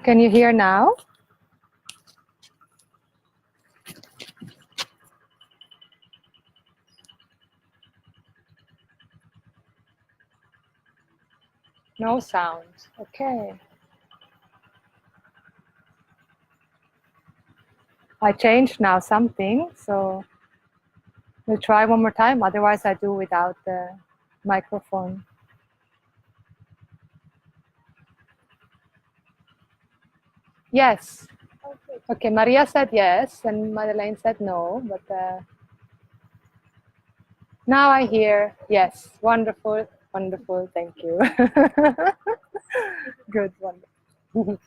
Can you hear now? No sound. Okay. I changed now something, so we'll try one more time. Otherwise, I do without the microphone. Yes. Okay, Maria said yes, and Madeleine said no, but now I hear yes. Wonderful, wonderful. Thank you. Good, wonderful.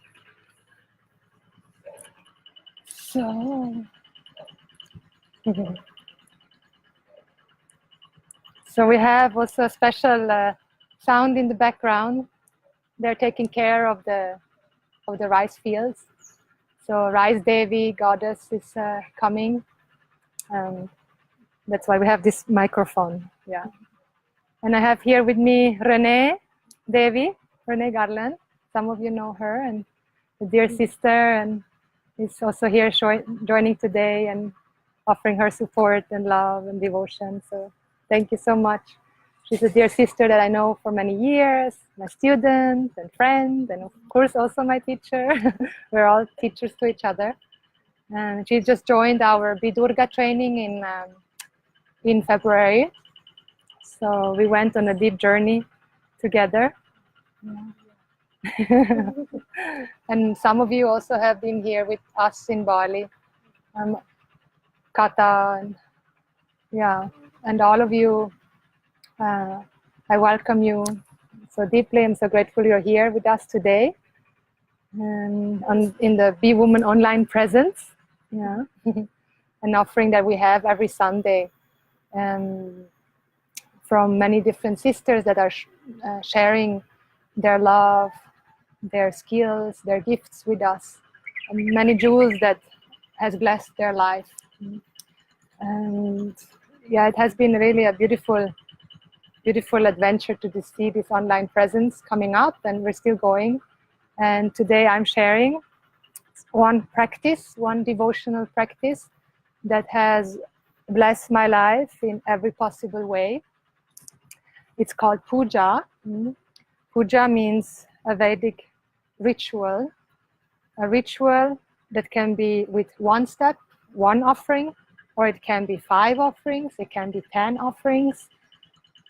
So, so we have also a special sound in the background. They're taking care of the rice fields. So Rice Devi, goddess, is coming. That's why we have this microphone. Yeah. And I have here with me Renee Devi, Renee Garland. Some of you know her, and a dear sister, and is also here joining today and offering her support and love and devotion. So thank you so much. She's a dear sister that I know for many years, my student and friend, and of course also my teacher. We're all teachers to each other. And she just joined our Durga training in February. So we went on a deep journey together. Yeah. And some of you also have been here with us in Bali. Kata, and yeah, and all of you, I welcome you so deeply. I'm so grateful you're here with us today, and in the Be Woman online presence, yeah, an offering that we have every Sunday, from many different sisters that are sharing their love, their skills, their gifts with us, and many jewels that has blessed their life. And yeah, it has been really a beautiful adventure to see this online presence coming up, and we're still going. And today I'm sharing one devotional practice that has blessed my life in every possible way. It's called puja. Puja means a Vedic ritual, a ritual that can be with one step, one offering, or it can be 5 offerings, it can be 10 offerings.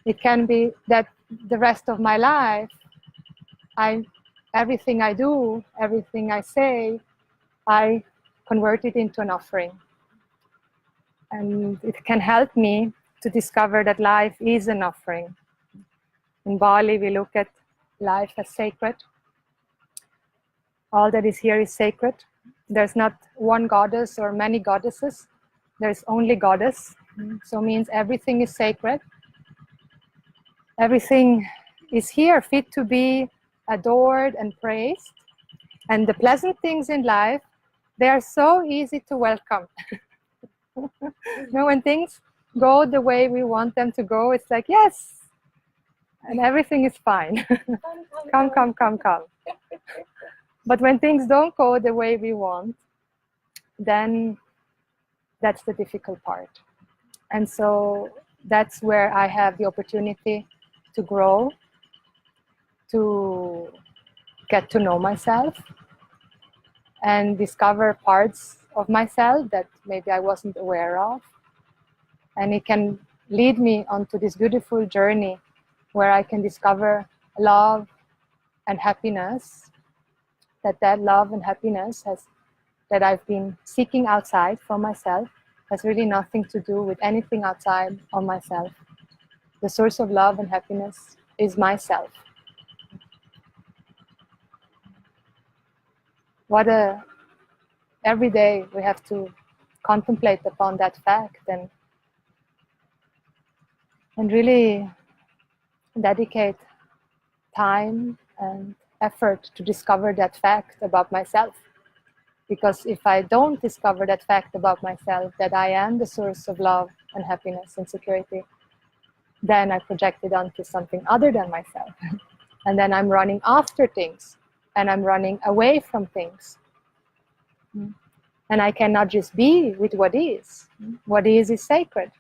It can be that the rest of my life, everything I do, everything I say, I convert it into an offering. And it can help me to discover that life is an offering. In Bali, we look at life as sacred. All that is here is sacred. There's not one goddess or many goddesses. There's only goddess. So it means everything is sacred. Everything is here fit to be adored and praised. And the pleasant things in life, they are so easy to welcome. When things go the way we want them to go, it's like, yes, and everything is fine. Come. But when things don't go the way we want, then that's the difficult part. And so that's where I have the opportunity to grow, to get to know myself, and discover parts of myself that maybe I wasn't aware of. And it can lead me onto this beautiful journey where I can discover love and happiness, that love and happiness that I've been seeking outside for myself has really nothing to do with anything outside of myself. The source of love and happiness is myself. Every day we have to contemplate upon that fact and really dedicate time and effort to discover that fact about myself. Because if I don't discover that fact about myself, that I am the source of love and happiness and security, then I project it onto something other than myself. And then I'm running after things and I'm running away from things. And I cannot just be with what is. What is sacred.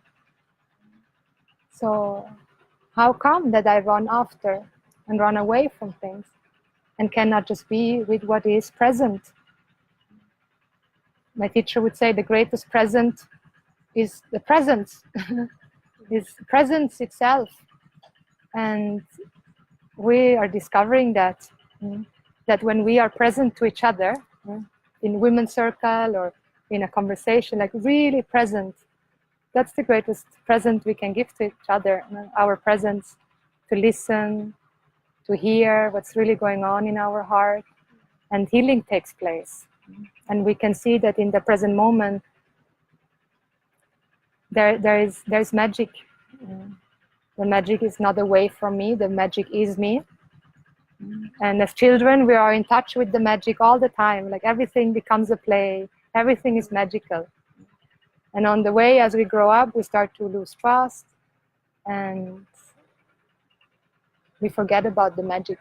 So how come that I run after and run away from things and cannot just be with what is present? My teacher would say the greatest present is the presence, is presence itself. And we are discovering that, that when we are present to each other, in women's circle or in a conversation, like really present, that's the greatest present we can give to each other, our presence, to listen, to hear what's really going on in our heart, and healing takes place. And we can see that in the present moment, there's magic. The magic is not away from me, the magic is me. And as children, we are in touch with the magic all the time, like everything becomes a play, everything is magical. And on the way, as we grow up, we start to lose trust, and we forget about the magic.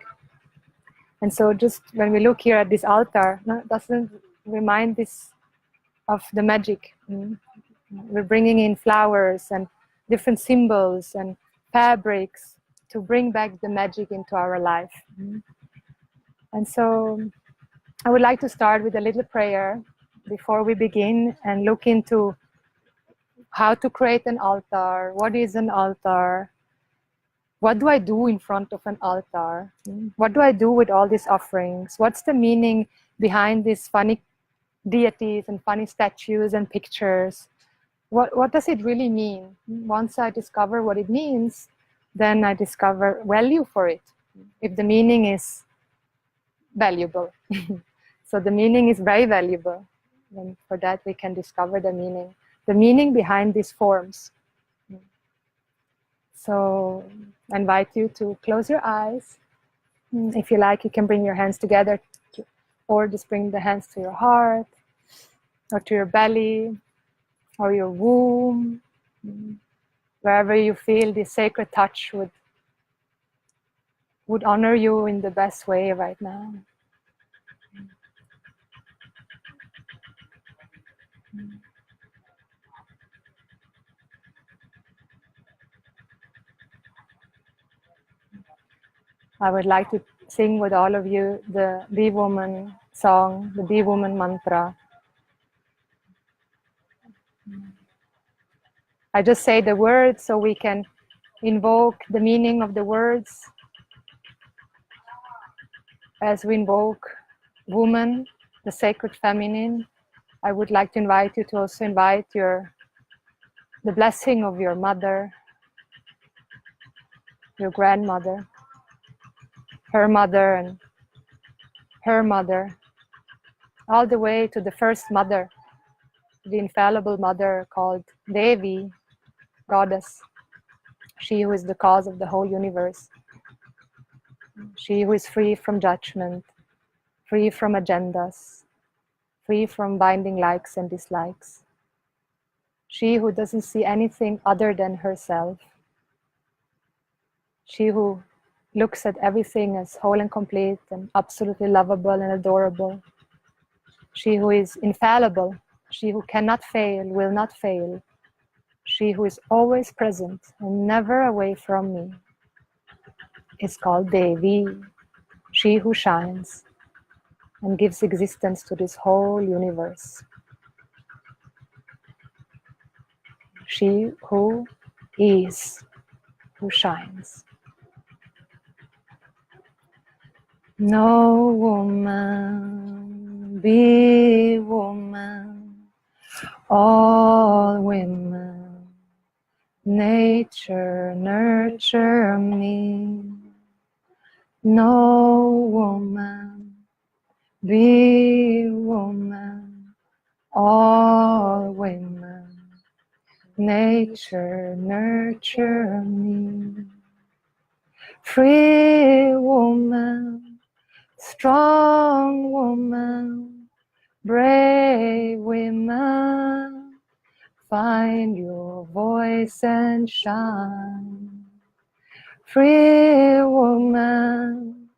And so just when we look here at this altar, doesn't remind this of the magic. We're bringing in flowers and different symbols and fabrics to bring back the magic into our life. And so I would like to start with a little prayer before we begin and look into how to create an altar. What is an altar? What do I do in front of an altar? What do I do with all these offerings? What's the meaning behind these funny deities and funny statues and pictures? What does it really mean? Once I discover what it means, then I discover value for it, if the meaning is valuable. So the meaning is very valuable. And for that we can discover the meaning behind these forms. So I invite you to close your eyes. If you like, you can bring your hands together, or just bring the hands to your heart, or to your belly, or your womb, wherever you feel the sacred touch would honor you in the best way right now. I would like to sing with all of you the Bee Woman song, the Bee Woman mantra. I just say the words so we can invoke the meaning of the words. As we invoke woman, the sacred feminine, I would like to invite you to also invite the blessing of your mother, your grandmother, her mother, and her mother, all the way to the first mother, the infallible mother called Devi, goddess, she who is the cause of the whole universe, she who is free from judgment, free from agendas, free from binding likes and dislikes, she who doesn't see anything other than herself, she who looks at everything as whole and complete and absolutely lovable and adorable, she who is infallible, she who cannot fail, will not fail, she who is always present and never away from me, is called Devi, she who shines and gives existence to this whole universe. She who is, who shines. No woman, be woman, all women, nature nurture me. No woman, be woman, all women, nature nurture me. Free woman, strong woman, brave women, find your voice and shine. Free woman,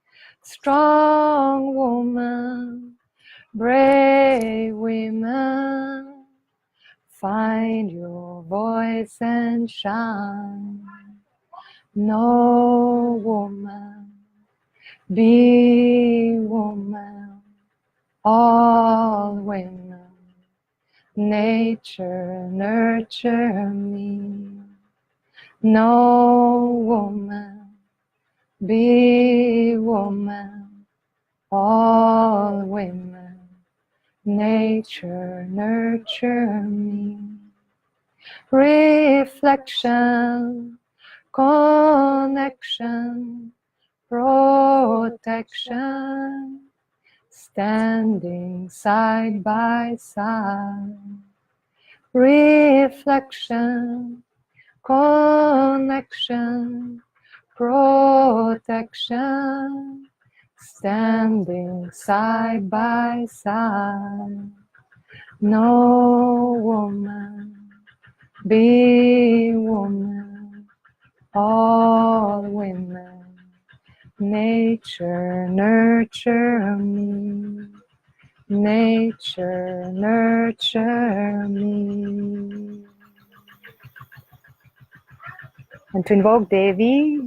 strong woman, brave women, find your voice and shine. Know woman, be woman, all women, nature nurture me. Know woman, be woman, all women, nature nurture me. Reflection, connection, protection, standing side by side. Reflection, connection, protection, standing side by side. Know woman, be woman, all women, nature nurture me, nature nurture me. And to invoke Devi,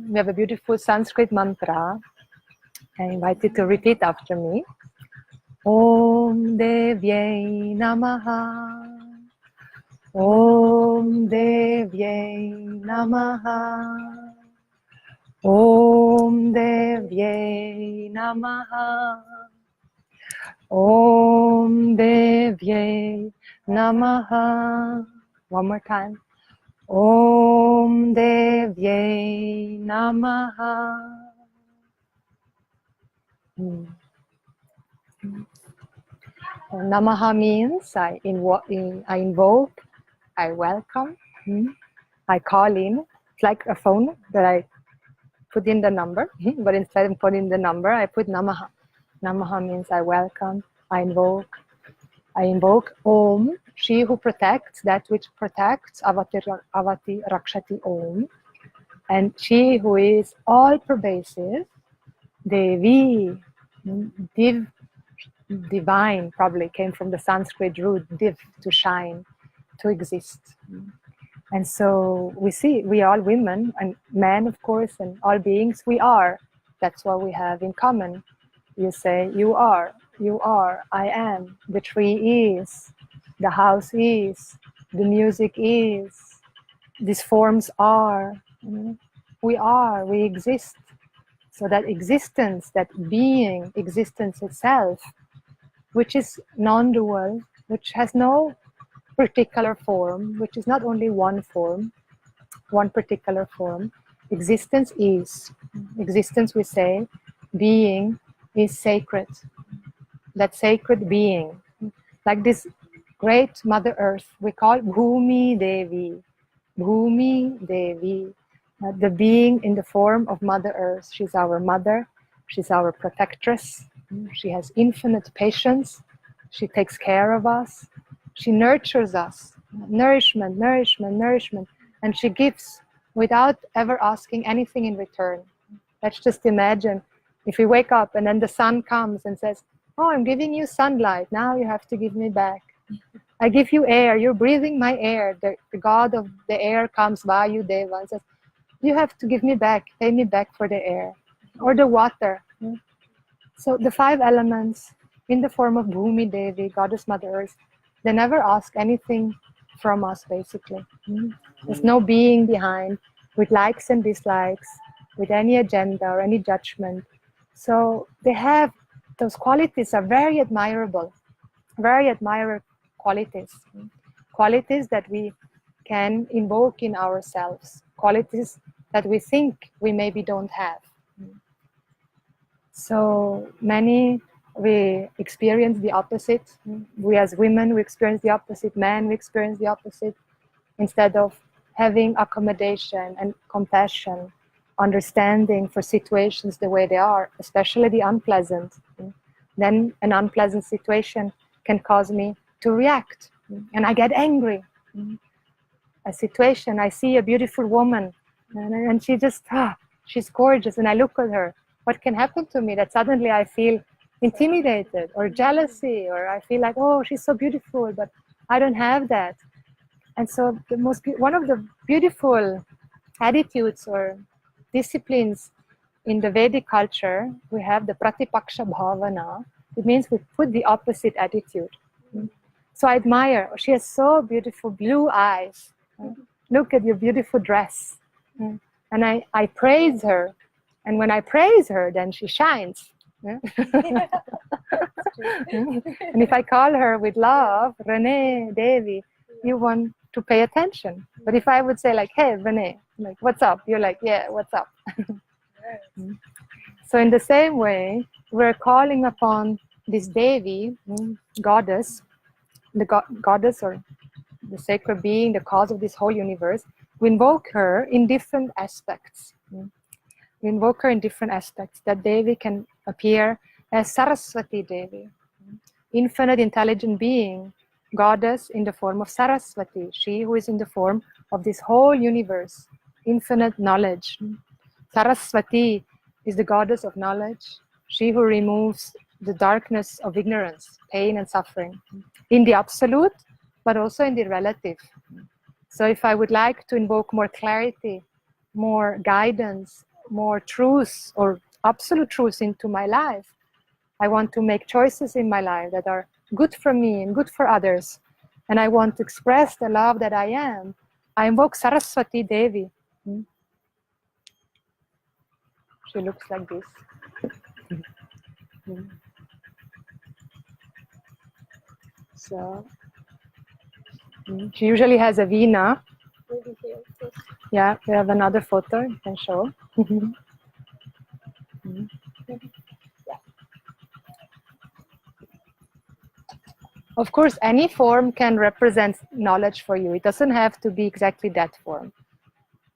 we have a beautiful Sanskrit mantra. I invite you to repeat after me. Om Devyai Namaha. Om Devyai Namaha. Om Devyai Namaha. Om Devyai Namaha. One more time. Om Devyai Namaha. Namaha means I invoke, I welcome, I call in. It's like a phone that I put in the number, but instead of putting the number, I put Namaha. Namaha means I welcome, I invoke Om, she who protects, that which protects, Avati Rakshati Om, and she who is all pervasive, Devi, divine, probably came from the Sanskrit root, div, to shine, to exist. And so we see, we are all women, and men, of course, and all beings, we are. That's what we have in common. You say, you are, I am, the tree is, the house is, the music is, these forms are. We are, we exist. So that existence, that being, existence itself, which is non-dual, which has no particular form, which is not only one form, one particular form. Existence is. Existence, we say, being is sacred. That sacred being, like this great Mother Earth, we call Bhumi Devi. Bhumi Devi, the being in the form of Mother Earth. She's our mother, she's our protectress, she has infinite patience, she takes care of us, she nurtures us, nourishment, nourishment, nourishment, and she gives without ever asking anything in return. Let's just imagine if we wake up and then the sun comes and says, oh, I'm giving you sunlight, now you have to give me back. I give you air, you're breathing my air. The god of the air comes by you, Deva, and says, you have to give me back, pay me back for the air. Or the water. So the 5 elements in the form of Bhumi Devi, Goddess Mother Earth, they never ask anything from us, basically. There's no being behind with likes and dislikes, with any agenda or any judgment. So they have, those qualities are very admirable qualities. Qualities that we can invoke in ourselves. Qualities that we think we maybe don't have. So many, we experience the opposite. We as women, we experience the opposite. Men, we experience the opposite. Instead of having accommodation and compassion, understanding for situations the way they are, especially the unpleasant, then an unpleasant situation can cause me to react. And I get angry. A situation, I see a beautiful woman, and she just, she's gorgeous, and I look at her. what can happen to me that suddenly I feel intimidated or jealousy, or I feel like, oh, she's so beautiful, but I don't have that. And so one of the beautiful attitudes or disciplines in the Vedic culture, we have the pratipaksha bhavana. It means we put the opposite attitude. So I admire, she has so beautiful blue eyes. Look at your beautiful dress. And I praise her. And when I praise her, then she shines. And if I call her with love, Renee, Devi, you want to pay attention. But if I would say like, hey, Renee, like, what's up? You're like, yeah, what's up? So in the same way, we're calling upon this Devi, goddess, the goddess or the sacred being, the cause of this whole universe. We invoke her in different aspects. We invoke her in different aspects. That Devi can appear as Saraswati Devi, infinite intelligent being, goddess in the form of Saraswati, she who is in the form of this whole universe, infinite knowledge. Saraswati is the goddess of knowledge, she who removes the darkness of ignorance, pain and suffering, in the absolute, but also in the relative. So if I would like to invoke more clarity, more guidance, more truth or absolute truth into my life, I want to make choices in my life that are good for me and good for others, and I want to express the love that I am, I invoke Saraswati Devi. She looks like this. So she usually has a veena. Yeah, we have another photo you can show. Of course, any form can represent knowledge for you. It doesn't have to be exactly that form.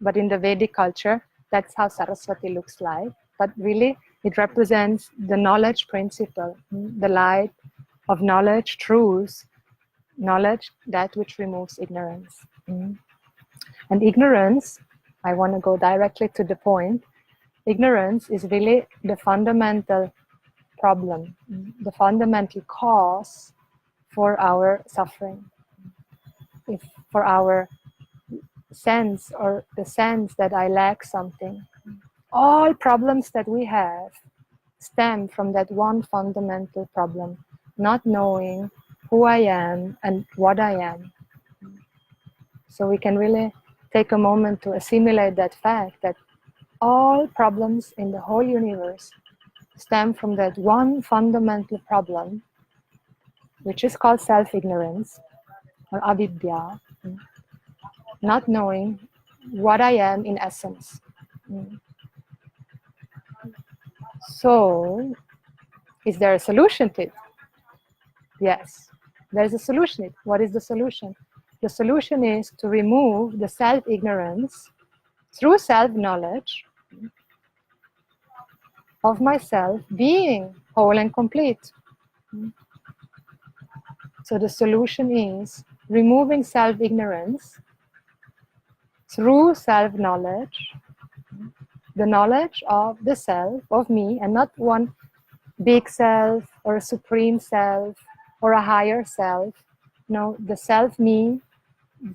But in the Vedic culture, that's how Saraswati looks like. But really, it represents the knowledge principle, the light of knowledge, truth, knowledge, that which removes ignorance. And ignorance, I want to go directly to the point, ignorance is really the fundamental problem, the fundamental cause for our suffering, for our sense or the sense that I lack something. All problems that we have stem from that one fundamental problem, not knowing who I am and what I am. So we can really take a moment to assimilate that fact that all problems in the whole universe stem from that one fundamental problem, which is called self-ignorance or avidya, not knowing what I am in essence. So, is there a solution to it? Yes, there's a solution. What is the solution? The solution is to remove the self-ignorance through self-knowledge of myself being whole and complete. So the solution is removing self-ignorance through self-knowledge, the knowledge of the self, of me, and not one big self or a supreme self or a higher self. No, the self-me,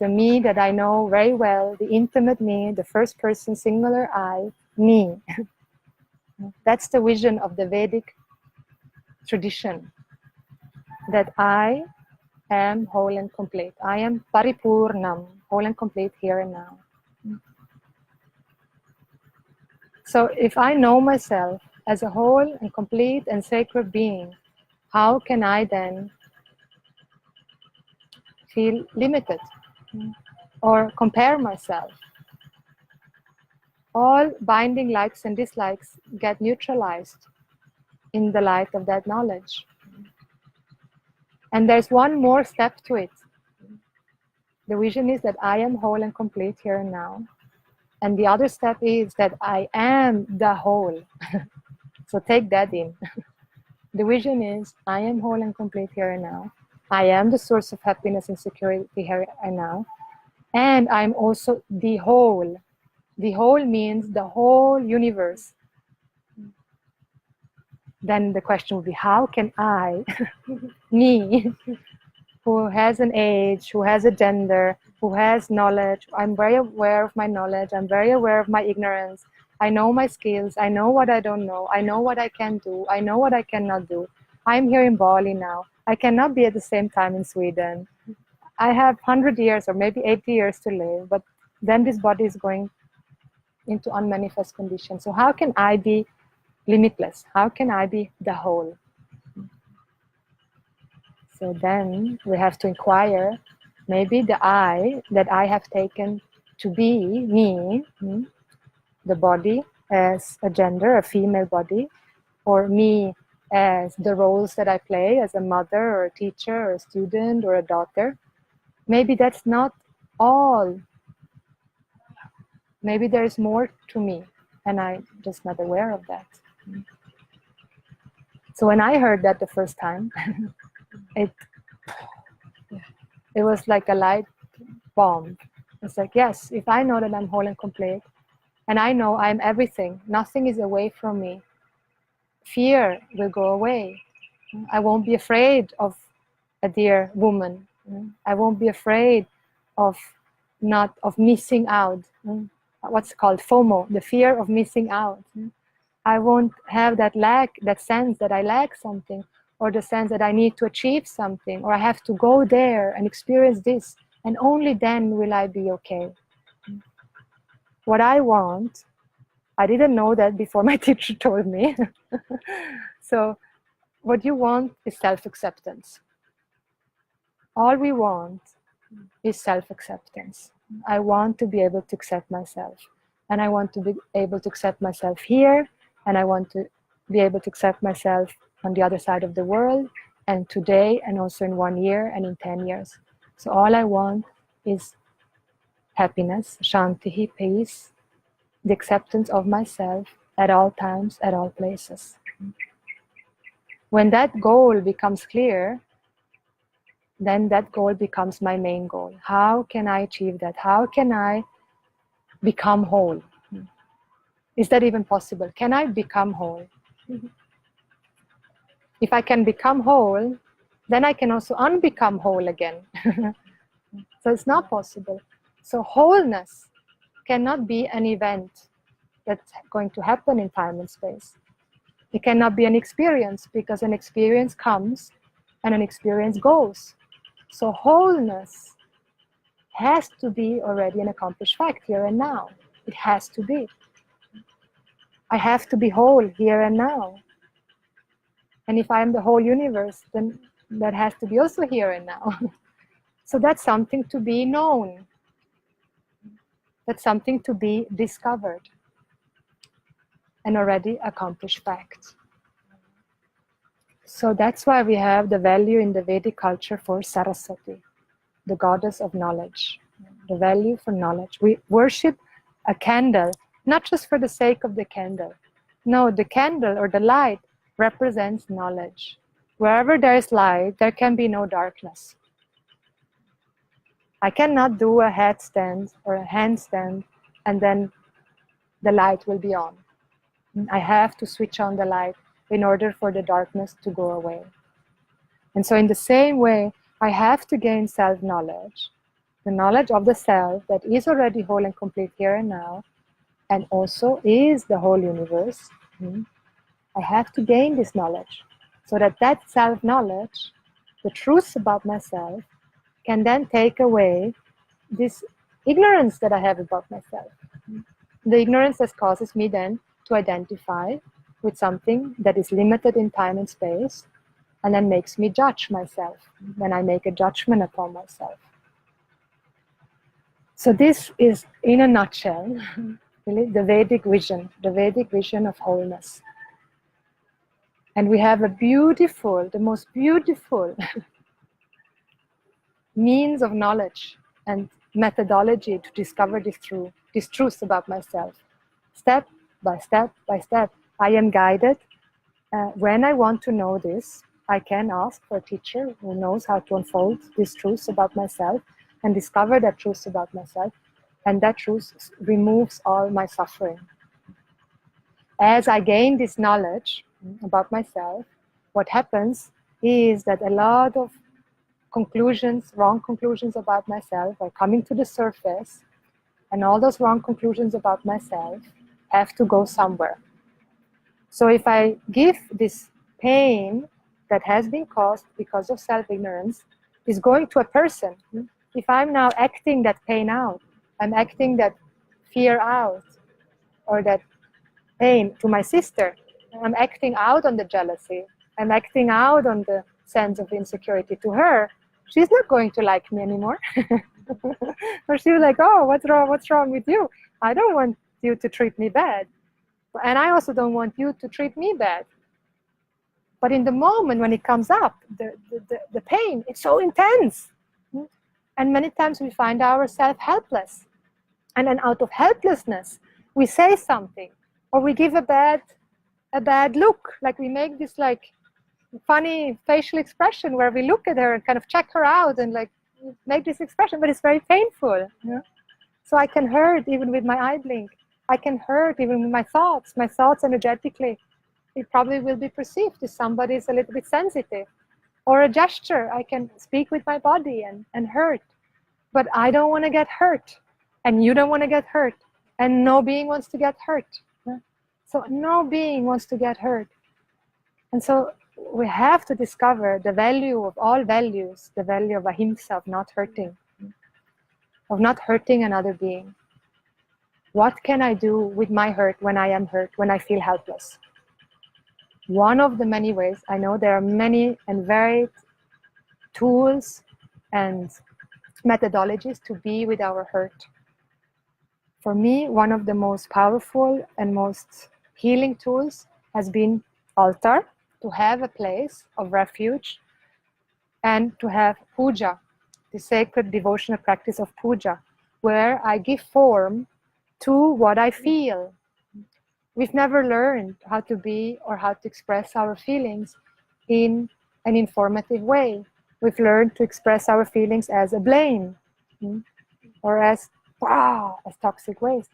the me that I know very well, the intimate me, the first person, singular I, me. That's the vision of the Vedic tradition, that I am whole and complete. I am paripurnam, whole and complete here and now. So if I know myself as a whole and complete and sacred being, how can I then feel limited or compare myself? All binding likes and dislikes get neutralized in the light of that knowledge. And there's one more step to it. The vision is that I am whole and complete here and now. And the other step is that I am the whole. So take that in. The vision is I am whole and complete here and now. I am the source of happiness and security here and now. And I'm also the whole. The whole means the whole universe. then the question would be, how can I, me, who has an age, who has a gender, who has knowledge, I'm very aware of my knowledge, I'm very aware of my ignorance, I know my skills, I know what I don't know, I know what I can do, I know what I cannot do. I'm here in Bali now. I cannot be at the same time in Sweden. I have 100 years or maybe 80 years to live, but then this body is going into unmanifest conditions. So how can I be limitless? How can I be the whole? So then we have to inquire, maybe the I that I have taken to be me, the body as a gender, a female body, or me as the roles that I play as a mother or a teacher or a student or a daughter, maybe that's not all. Maybe there is more to me and I'm just not aware of that. So when I heard that the first time, it was like a light bomb. It's like, yes, if I know that I'm whole and complete, and I know I'm everything, nothing is away from me, fear will go away. I won't be afraid of a dear woman. I won't be afraid of missing out. What's called FOMO, the fear of missing out. I won't have that sense that I lack something, or the sense that I need to achieve something, or I have to go there and experience this, and only then will I be okay. What I want, I didn't know that before my teacher told me. So what you want is self-acceptance. All we want is self-acceptance. I want to be able to accept myself. And I want to be able to accept myself here. And I want to be able to accept myself on the other side of the world. And today, and also in 1 year, and in 10 years. So all I want is happiness, shanti, peace, the acceptance of myself at all times, at all places. When that goal becomes clear, then that goal becomes my main goal. How can I achieve that? How can I become whole? Is that even possible? Can I become whole? If I can become whole, then I can also unbecome whole again. So it's not possible. So wholeness cannot be an event that's going to happen in time and space. It cannot be an experience, because an experience comes and an experience goes. So wholeness has to be already an accomplished fact here and now. It has to be. I have to be whole here and now. And if I am the whole universe, then that has to be also here and now. So that's something to be known. That's something to be discovered. An already accomplished fact. So that's why we have the value in the Vedic culture for Saraswati, the goddess of knowledge, the value for knowledge. We worship a candle, not just for the sake of the candle. No, the candle or the light represents knowledge. Wherever there is light, there can be no darkness. I cannot do a headstand or a handstand and then the light will be on. I have to switch on the light in order for the darkness to go away. And so in the same way, I have to gain self-knowledge, the knowledge of the self that is already whole and complete here and now, and also is the whole universe. I have to gain this knowledge so that that self-knowledge, the truth about myself, can then take away this ignorance that I have about myself. The ignorance that causes me then to identify with something that is limited in time and space, and then makes me judge myself when I make a judgment upon myself. So this is, in a nutshell, really the Vedic vision of wholeness. And we have a beautiful, the most beautiful means of knowledge and methodology to discover this truth about myself. Step by step by step, I am guided. When I want to know this, I can ask for a teacher who knows how to unfold this truth about myself and discover that truth about myself. And that truth removes all my suffering. As I gain this knowledge, about myself, what happens is that a lot of conclusions, wrong conclusions about myself are coming to the surface, and all those wrong conclusions about myself have to go somewhere. So if I give this pain that has been caused because of self-ignorance is going to a person, if I'm now acting that pain out, I'm acting that fear out, or that pain to my sister, I'm acting out on the jealousy, I'm acting out on the sense of insecurity to her, she's not going to like me anymore. Or she's like, oh, what's wrong with you? I don't want you to treat me bad. And I also don't want you to treat me bad. But in the moment when it comes up, the pain, it's so intense. And many times we find ourselves helpless. And then out of helplessness, we say something, or we give a bad look. Like we make this like funny facial expression where we look at her and kind of check her out and like make this expression, but it's very painful. So I can hurt even with my eye blink. I can hurt even with my thoughts. My thoughts energetically, it probably will be perceived if somebody is a little bit sensitive. Or a gesture, I can speak with my body and hurt. But I don't want to get hurt. And you don't want to get hurt. And no being wants to get hurt. So no being wants to get hurt. And so we have to discover the value of all values, the value of ahimsa, of not hurting another being. What can I do with my hurt when I am hurt, when I feel helpless? One of the many ways, I know there are many and varied tools and methodologies to be with our hurt. For me, one of the most powerful and most healing tools has been altar, to have a place of refuge, and to have puja, the sacred devotional practice of puja, where I give form to what I feel. We've never learned how to be or how to express our feelings in an informative way. We've learned to express our feelings as a blame, or as toxic waste.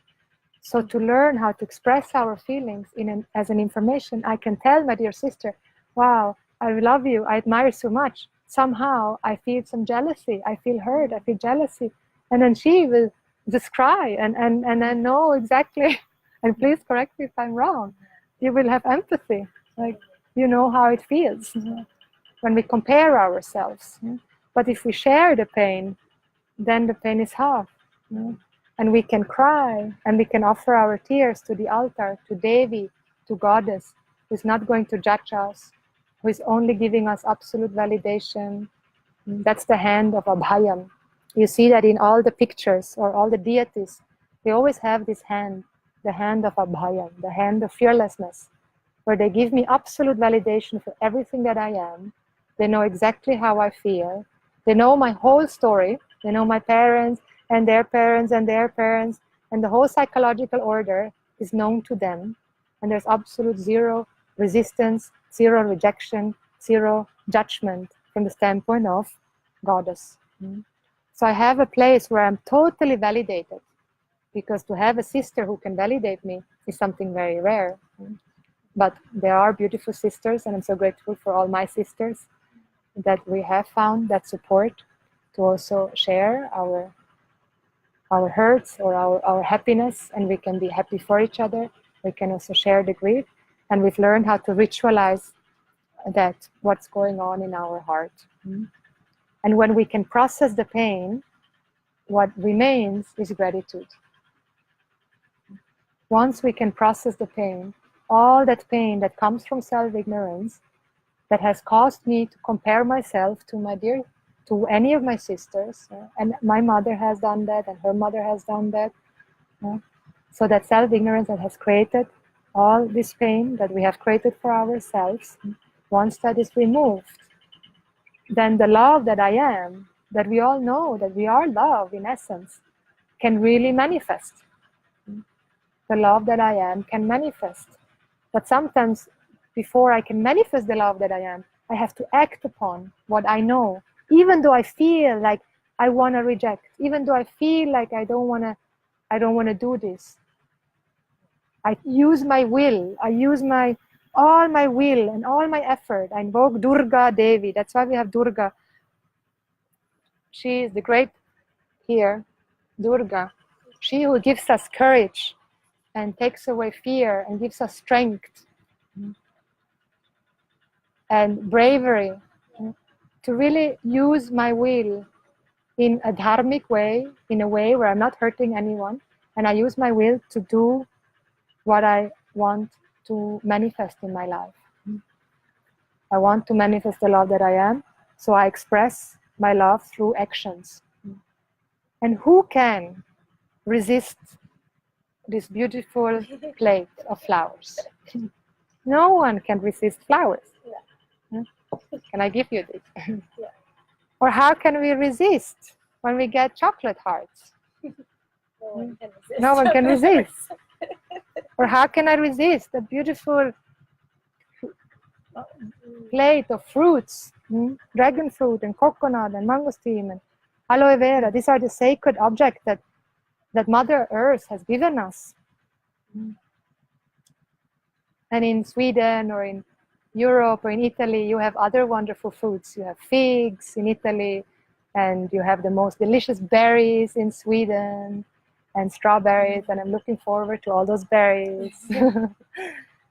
So to learn how to express our feelings as an information, I can tell my dear sister, wow, I love you, I admire you so much. Somehow I feel some jealousy, I feel hurt, I feel jealousy. And then she will just cry and I know exactly, and please correct me if I'm wrong, you will have empathy, like you know how it feels when we compare ourselves. But if we share the pain, then the pain is half. And we can cry, and we can offer our tears to the altar, to Devi, to Goddess, who is not going to judge us, who is only giving us absolute validation. That's the hand of Abhayam. You see that in all the pictures or all the deities, they always have this hand, the hand of Abhayam, the hand of fearlessness, where they give me absolute validation for everything that I am. They know exactly how I feel. They know my whole story. They know my parents, and their parents, and their parents, and the whole psychological order is known to them. And there's absolute zero resistance, zero rejection, zero judgment from the standpoint of Goddess. So I have a place where I'm totally validated, because to have a sister who can validate me is something very rare. But there are beautiful sisters, and I'm so grateful for all my sisters that we have found that support to also share our hurts or our happiness, and we can be happy for each other. We can also share the grief, and we've learned how to ritualize that, what's going on in our heart. And when we can process the pain, what remains is gratitude. Once we can process the pain, all that pain that comes from self-ignorance, that has caused me to compare myself to any of my sisters, and my mother has done that, and her mother has done that. So that self-ignorance that has created all this pain that we have created for ourselves, once that is removed, then the love that I am, that we all know that we are love in essence, can really manifest. The love that I am can manifest. But sometimes before I can manifest the love that I am, I have to act upon what I know. Even though I feel like I want to reject, even though I feel like I don't want to do this, I use my will, I use my all my will and all my effort. I invoke Durga Devi. That's why we have Durga. She is the great here, Durga. She who gives us courage and takes away fear and gives us strength and bravery to really use my will in a dharmic way, in a way where I'm not hurting anyone, and I use my will to do what I want to manifest in my life. I want to manifest the love that I am, so I express my love through actions. And who can resist this beautiful plate of flowers? No one can resist flowers. Can I give you this? Yeah. Or how can we resist when we get chocolate hearts? No one can resist. No one can resist. Or how can I resist a beautiful plate of fruits, dragon fruit and coconut and mangosteen and aloe vera? These are the sacred objects that Mother Earth has given us. And in Sweden or in Europe or in Italy, you have other wonderful fruits. You have figs in Italy, and you have the most delicious berries in Sweden, and strawberries, and I'm looking forward to all those berries.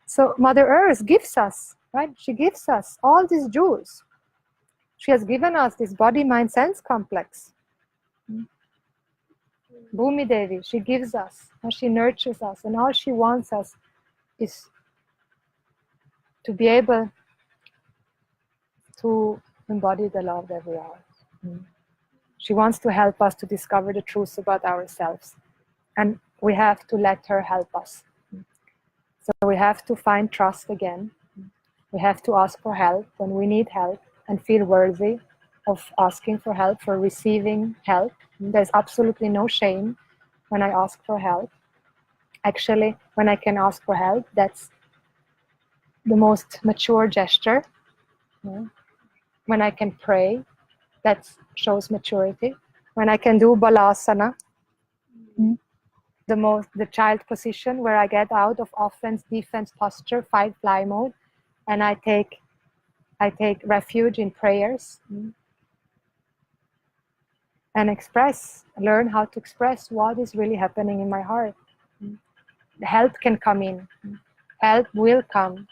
So Mother Earth gives us, right? She gives us all these jewels. She has given us this body, mind, sense complex. Bhumi Devi, she gives us, and she nurtures us, and all she wants us is to be able to embody the love that we are. She wants to help us to discover the truth about ourselves. And we have to let her help us. So we have to find trust again. We have to ask for help when we need help and feel worthy of asking for help, for receiving help. There's absolutely no shame when I ask for help. Actually, when I can ask for help, that's the most mature gesture. When I can pray, that shows maturity. When I can do balasana, the child position, where I get out of offense, defense posture, fight, fly mode, and I take refuge in prayers and learn how to express what is really happening in my heart. Help can come in. Help will come.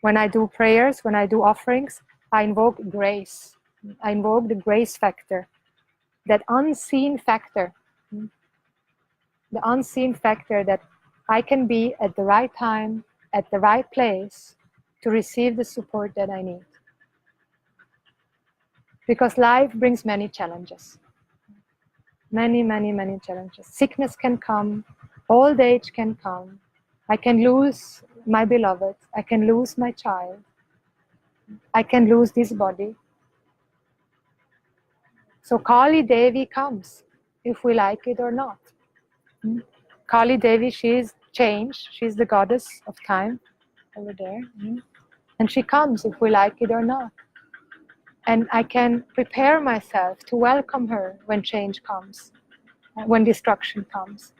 When I do prayers, when I do offerings, I invoke grace. I invoke the grace factor, that unseen factor. The unseen factor that I can be at the right time, at the right place to receive the support that I need. Because life brings many challenges. Many, many, many challenges. Sickness can come, old age can come. I can lose my beloved. I can lose my child. I can lose this body. So Kali Devi comes, if we like it or not. Kali Devi, she is change. She's the goddess of time over there. And she comes if we like it or not. And I can prepare myself to welcome her when change comes, when destruction comes,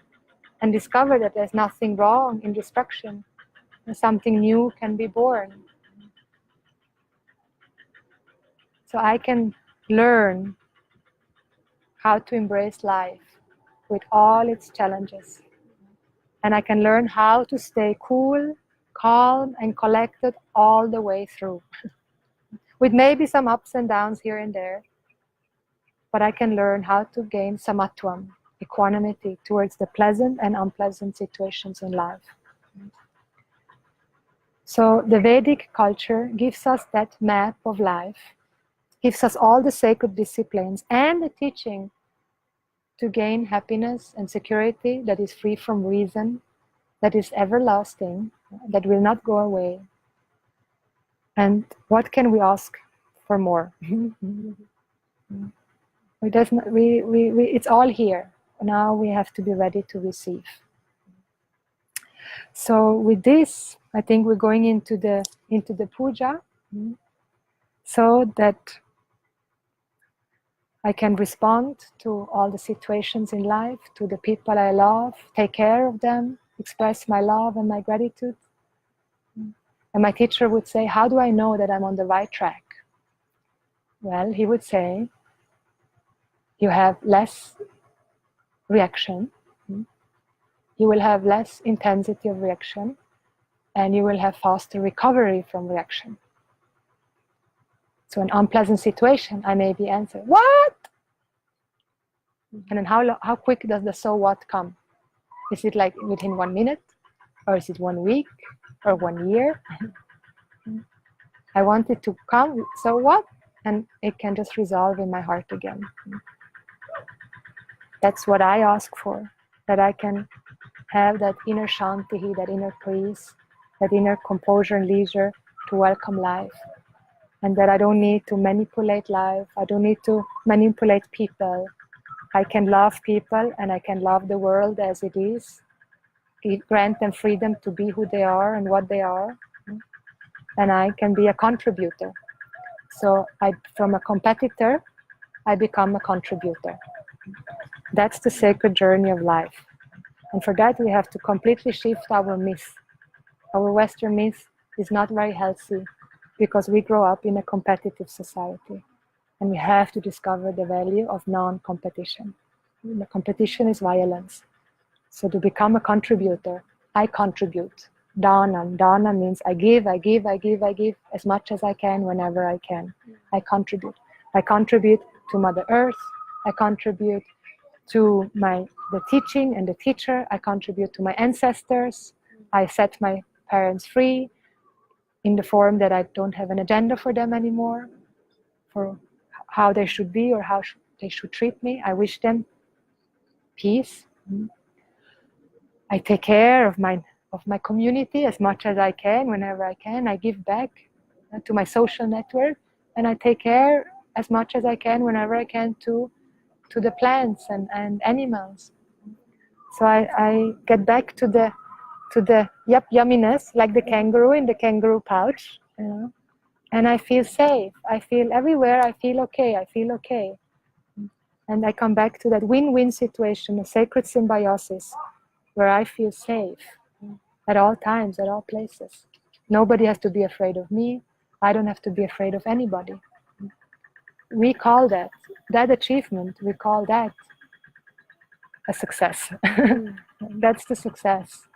and discover that there's nothing wrong in destruction, and something new can be born. So I can learn how to embrace life with all its challenges. And I can learn how to stay cool, calm, and collected all the way through. With maybe some ups and downs here and there. But I can learn how to gain samatvam, equanimity, towards the pleasant and unpleasant situations in life. So the Vedic culture gives us that map of life, gives us all the sacred disciplines and the teaching to gain happiness and security that is free from reason, that is everlasting, that will not go away. And what can we ask for more? It's all here. Now we have to be ready to receive. So with this, I think we're going into the puja, so that I can respond to all the situations in life, to the people I love, take care of them, express my love and my gratitude. And my teacher would say, how do I know that I'm on the right track? Well, he would say, you have less reaction, you will have less intensity of reaction, and you will have faster recovery from reaction. So an unpleasant situation, I may be answered, what? And then how quick does the so what come? Is it like within 1 minute? Or is it 1 week? Or 1 year? I want it to come, so what? And it can just resolve in my heart again. That's what I ask for, that I can have that inner shanti, that inner peace, that inner composure and leisure to welcome life. And that I don't need to manipulate life, I don't need to manipulate people. I can love people and I can love the world as it is, grant them freedom to be who they are and what they are. And I can be a contributor. So from a competitor, I become a contributor. That's the sacred journey of life. And for that, we have to completely shift our myth. Our Western myth is not very healthy because we grow up in a competitive society. And we have to discover the value of non-competition. The competition is violence. So to become a contributor, I contribute. Dana means I give as much as I can, whenever I can. I contribute. I contribute to Mother Earth. I contribute to the teaching and the teacher. I contribute to my ancestors. I set my parents free in the form that I don't have an agenda for them anymore, for how they should be or how they should treat me. I wish them peace. I take care of my community as much as I can, whenever I can. I give back to my social network, and I take care as much as I can, whenever I can, to the plants and animals. So I get back to the yumminess, like the kangaroo in the kangaroo pouch, and I feel safe. I feel everywhere, I feel okay. And I come back to that win-win situation, a sacred symbiosis, where I feel safe at all times, at all places. Nobody has to be afraid of me. I don't have to be afraid of anybody. We call that achievement, we call that a success. That's the success.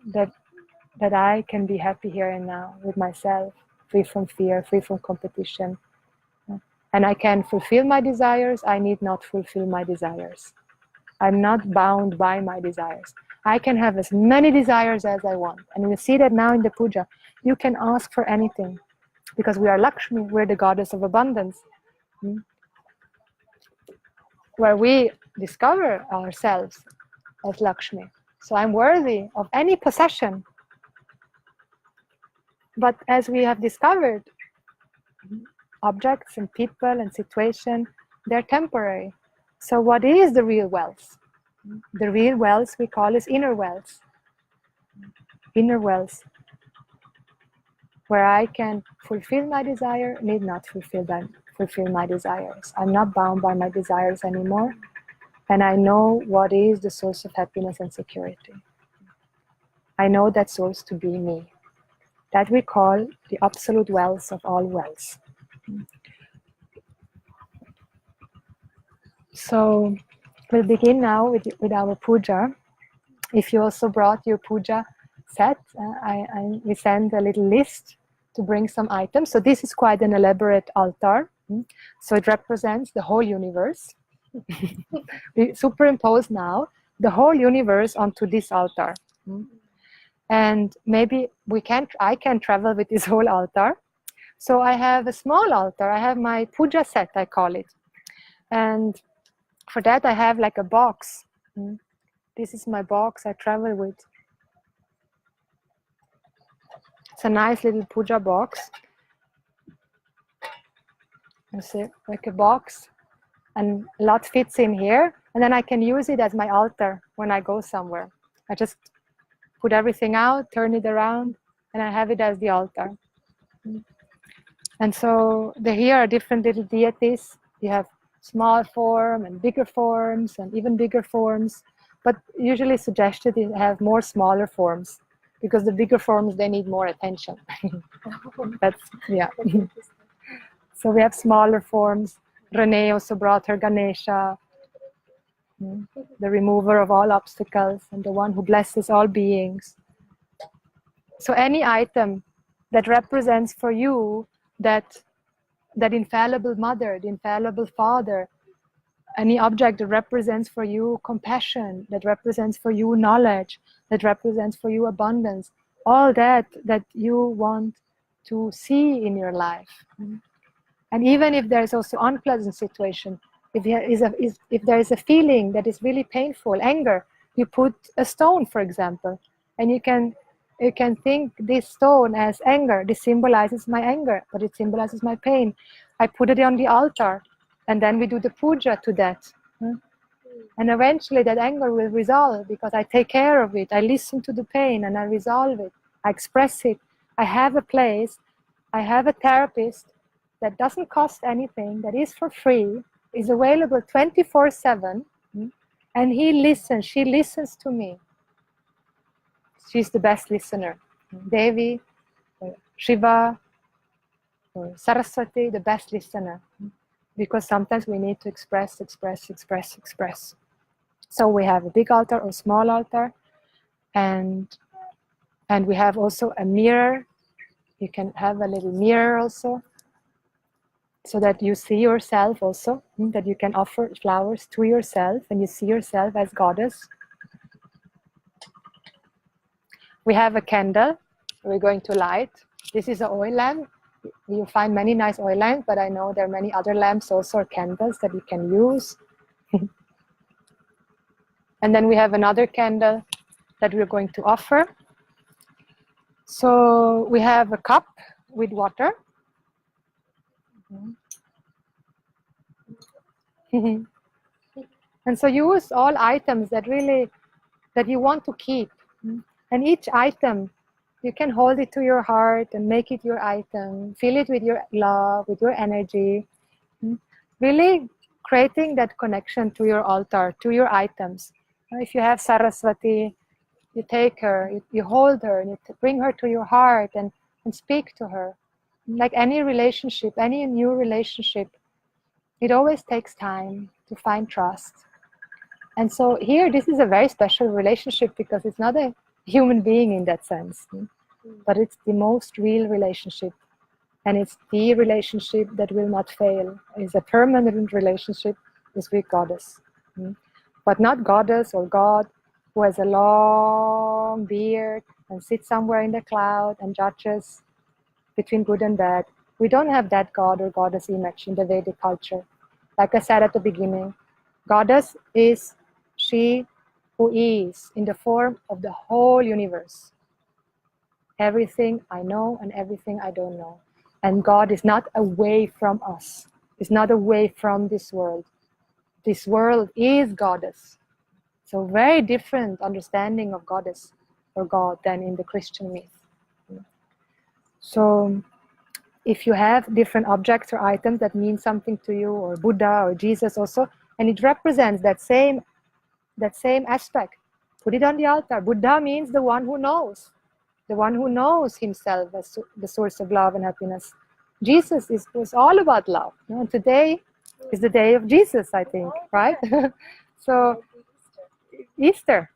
That I can be happy here and now with myself, free from fear, free from competition. And I can fulfill my desires. I need not fulfill my desires. I'm not bound by my desires. I can have as many desires as I want. And we see that now in the puja. You can ask for anything. Because we are Lakshmi, we're the goddess of abundance. Where we discover ourselves as Lakshmi. So I'm worthy of any possession. But as we have discovered, objects and people and situation, they're temporary. So what is the real wealth? The real wealth we call is inner wealth. Inner wealth. Where I can fulfill my desire, need not fulfill my desires. I'm not bound by my desires anymore. And I know what is the source of happiness and security. I know that source to be me. That we call the absolute wealth of all wealth. So we'll begin now with our puja. If you also brought your puja set, we send a little list to bring some items. So this is quite an elaborate altar. So it represents the whole universe. We superimpose now the whole universe onto this altar. And maybe I can travel with this whole altar. So I have a small altar. I have my puja set, I call it. And for that I have like a box. This is my box I travel with. It's a nice little puja box. You see, like a box. And a lot fits in here. And then I can use it as my altar when I go somewhere. I just put everything out, turn it around, and I have it as the altar. And so here are different little deities. You have small form and bigger forms and even bigger forms. But usually suggested you have more smaller forms because the bigger forms, they need more attention. That's, yeah. So we have smaller forms. Renee also brought her Ganesha, the remover of all obstacles and the one who blesses all beings. So any item that represents for you that infallible mother, the infallible father, any object that represents for you compassion, that represents for you knowledge, that represents for you abundance, all that you want to see in your life. And even if there's also unpleasant situation, if there is a feeling that is really painful, anger, you put a stone, for example, and you can think this stone as anger. This symbolizes my anger, but it symbolizes my pain. I put it on the altar, and then we do the puja to that. And eventually that anger will resolve because I take care of it. I listen to the pain and I resolve it. I express it. I have a place. I have a therapist that doesn't cost anything, that is for free, is available 24/7, and he listens. She listens to me. She's the best listener. Devi, Shiva, Saraswati, the best listener. Because sometimes we need to express. So we have a big altar or small altar, and we have also a mirror. You can have a little mirror also, so that you see yourself also, that you can offer flowers to yourself and you see yourself as goddess. We have a candle we're going to light. This is an oil lamp. You find many nice oil lamps, but I know there are many other lamps also, or candles that you can use. And then we have another candle that we're going to offer. So we have a cup with water. And so use all items that you want to keep. And each item, you can hold it to your heart and make it your item. Fill it with your love, with your energy. Really creating that connection to your altar, to your items. If you have Saraswati, you take her, you hold her, and you bring her to your heart and speak to her. Like any relationship, any new relationship, it always takes time to find trust. And so here, this is a very special relationship because it's not a human being in that sense, but it's the most real relationship. And it's the relationship that will not fail. It's a permanent relationship with Goddess. But not Goddess or God who has a long beard and sits somewhere in the cloud and judges between good and bad. We don't have that God or Goddess image in the Vedic culture. Like I said at the beginning, Goddess is she who is in the form of the whole universe. Everything I know and everything I don't know. And God is not away from us. It's not away from this world. This world is Goddess. So very different understanding of Goddess or God than in the Christian myth. So if you have different objects or items that mean something to you, or Buddha or Jesus also, and it represents that same aspect, put it on the altar. Buddha means the one who knows himself as the source of love and happiness. Jesus was all about love. And today is the day of Jesus, I think, right? So Easter,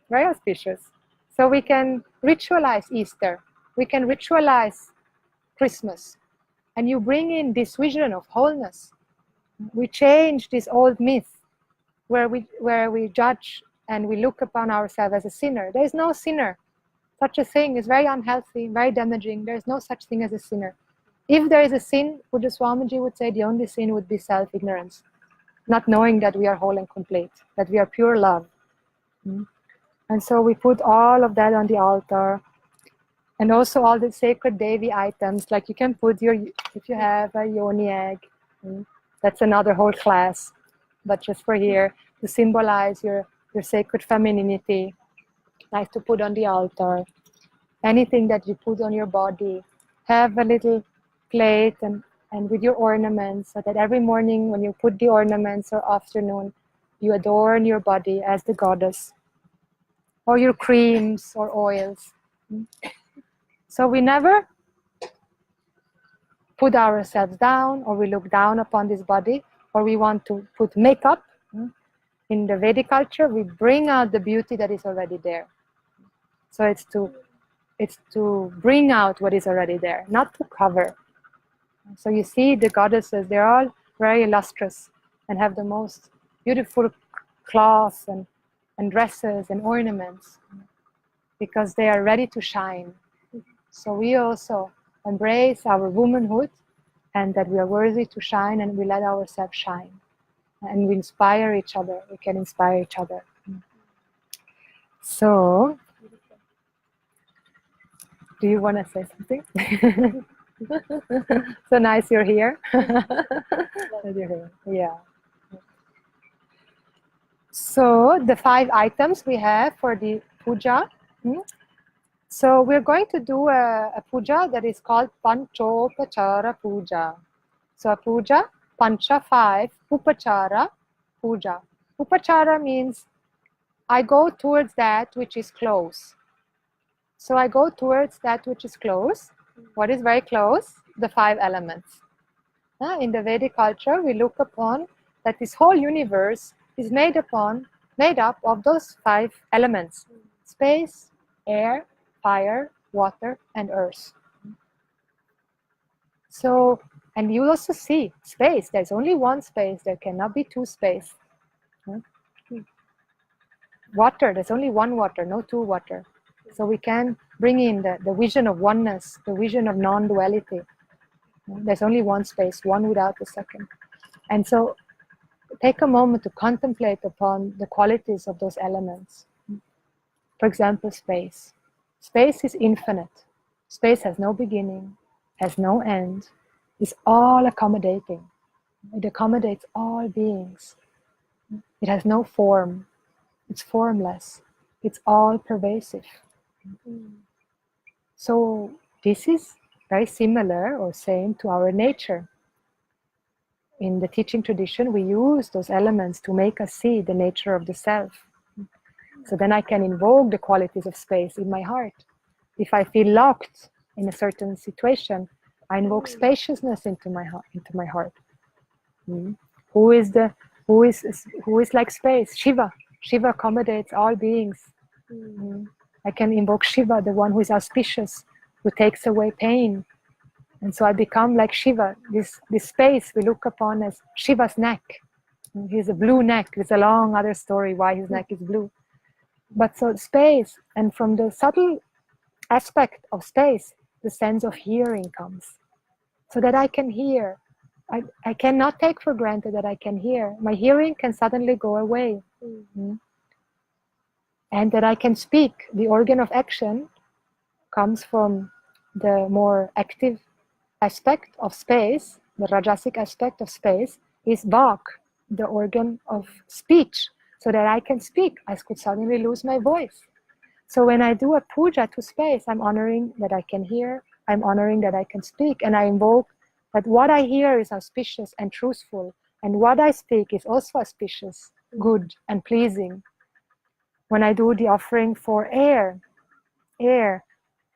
very auspicious. So we can ritualize Easter. We can ritualize Christmas. And you bring in this vision of wholeness. We change this old myth where we judge and we look upon ourselves as a sinner. There is no sinner. Such a thing is very unhealthy, very damaging. There is no such thing as a sinner. If there is a sin, Buddha Swamiji would say the only sin would be self-ignorance. Not knowing that we are whole and complete, that we are pure love. And so we put all of that on the altar. And also all the sacred Devi items, like you can put if you have a yoni egg, that's another whole class. But just for here, to symbolize your sacred femininity, nice to put on the altar. Anything that you put on your body, have a little plate and with your ornaments, so that every morning when you put the ornaments or afternoon, you adorn your body as the goddess. Or your creams or oils. So we never put ourselves down, or we look down upon this body, or we want to put makeup. In the Vedic culture, we bring out the beauty that is already there. So it's to bring out what is already there, not to cover. So you see the goddesses, they're all very lustrous and have the most beautiful cloths and dresses and ornaments, because they are ready to shine. So we also embrace our womanhood, and that we are worthy to shine, and we let ourselves shine. And we inspire each other. We can inspire each other. So, do you want to say something? So nice you're here. Yeah. So the 5 items we have for the puja. So we're going to do a puja that is called Panchopachara Puja. So a puja, Pancha 5, Upachara Puja. Upachara means I go towards that which is close. So I go towards that which is close. What is very close? The 5 elements. In the Vedic culture, we look upon that this whole universe is made up of those 5 elements: space, air, fire, water, and earth. So, and you also see space. There's only one space. There cannot be 2 space. Water, there's only one water, no 2 water. So we can bring in the vision of oneness, the vision of non-duality. There's only one space, one without the second. And so take a moment to contemplate upon the qualities of those elements. For example, space. Space is infinite. Space has no beginning, has no end, is all accommodating. It accommodates all beings. It has no form. It's formless. It's all pervasive. So this is very similar or same to our nature. In the teaching tradition, we use those elements to make us see the nature of the self. So then I can invoke the qualities of space in my heart. If I feel locked in a certain situation, I invoke spaciousness into my heart. Who is like space? Shiva. Shiva accommodates all beings. I can invoke Shiva, the one who is auspicious, who takes away pain. And so I become like Shiva. This space we look upon as Shiva's neck. He has a blue neck. There's a long other story why his neck is blue. But so space, and from the subtle aspect of space, the sense of hearing comes. So that I can hear. I cannot take for granted that I can hear. My hearing can suddenly go away. And that I can speak. The organ of action comes from the more active aspect of space, the rajasic aspect of space, is Vak, the organ of speech. So that I can speak, I could suddenly lose my voice. So when I do a puja to space, I'm honoring that I can hear, I'm honoring that I can speak, and I invoke that what I hear is auspicious and truthful, and what I speak is also auspicious, good, and pleasing. When I do the offering for air,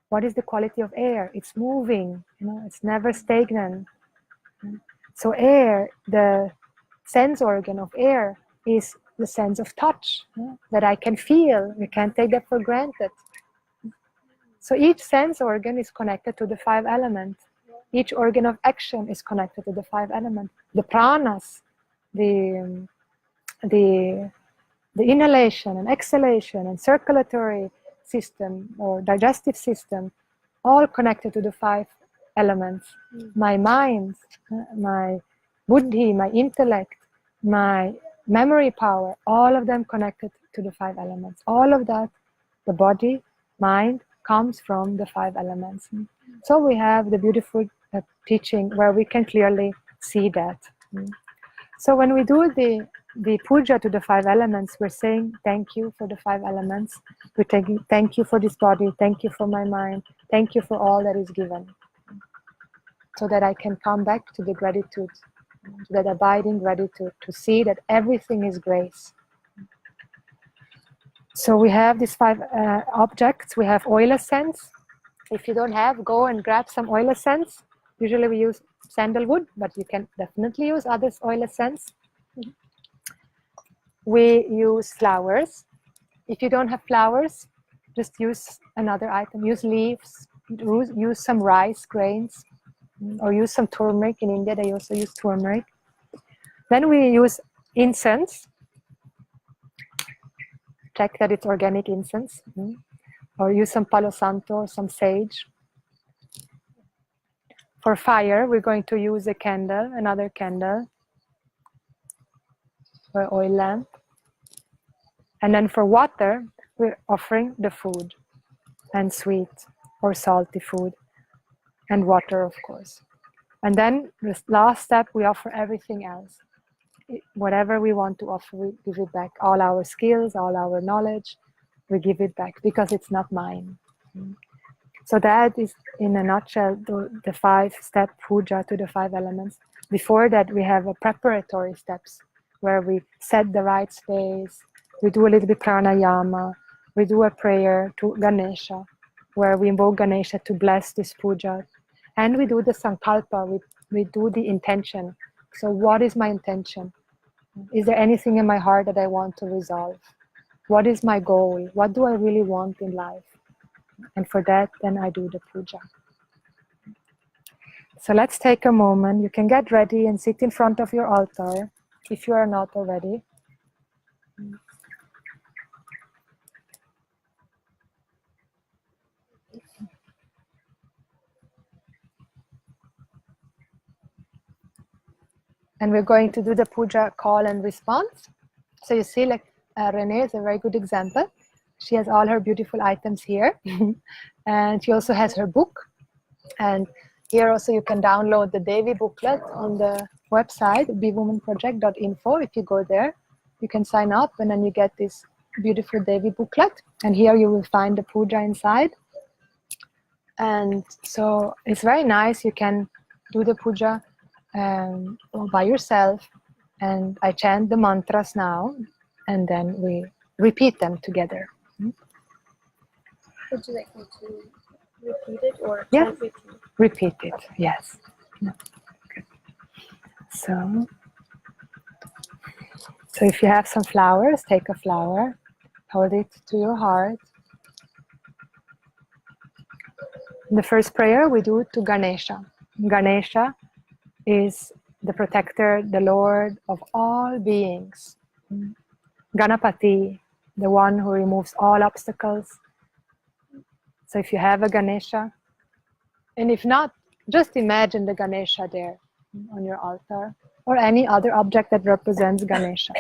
what is the quality of air? It's moving, it's never stagnant. So air, the sense organ of air, is the sense of touch, that I can feel. We can't take that for granted. So each sense organ is connected to the 5 elements. Each organ of action is connected to the 5 elements. The pranas, the inhalation and exhalation and circulatory system or digestive system, all connected to the 5 elements. My mind, my buddhi, my intellect, my memory power, all of them connected to the 5 elements. All of that, the body, mind, comes from the 5 elements. So we have the beautiful teaching where we can clearly see that. So when we do the puja to the 5 elements, we're saying thank you for the 5 elements. We're taking thank you for this body, thank you for my mind, thank you for all that is given. So that I can come back to the gratitude, to that abiding gratitude, to see that everything is grace. So we have these 5 objects. We have oil essence. If you don't have, go and grab some oil essence. Usually we use sandalwood, but you can definitely use other oil essence. We use flowers. If you don't have flowers, just use another item. Use leaves, use some rice grains, or use some turmeric. In India, they also use turmeric. Then we use incense. Check that it's organic incense. Or use some palo santo or some sage. For fire, we're going to use a candle, another candle, or oil lamp. And then for water, we're offering the food, and sweet or salty food, and water, of course. And then the last step, we offer everything else. Whatever we want to offer, we give it back. All our skills, all our knowledge, we give it back because it's not mine. So that is, in a nutshell, the 5-step puja to the 5 elements. Before that, we have a preparatory steps where we set the right space. We do a little bit pranayama. We do a prayer to Ganesha, where we invoke Ganesha to bless this puja. And we do the sankalpa. We do the intention. So what is my intention? Is there anything in my heart that I want to resolve? What is my goal? What do I really want in life? And for that, then I do the puja. So let's take a moment. You can get ready and sit in front of your altar if you are not already. And we're going to do the puja call and response. So you see, like Renee is a very good example. She has all her beautiful items here. And she also has her book. And here also you can download the Devi booklet on the website, bewomanproject.info. If you go there, you can sign up and then you get this beautiful Devi booklet. And here you will find the puja inside. And so it's very nice. You can do the puja by yourself. And I chant the mantras now, and then we repeat them together. Would you like me to repeat it or Yeah, repeat? repeat it, yes. Okay. So if you have some flowers, take a flower, hold it to your heart. The first prayer we do to Ganesha. Ganesha is the protector, the Lord of all beings. Ganapati, the one who removes all obstacles. So if you have a Ganesha, and if not, just imagine the Ganesha there on your altar, or any other object that represents Ganesha.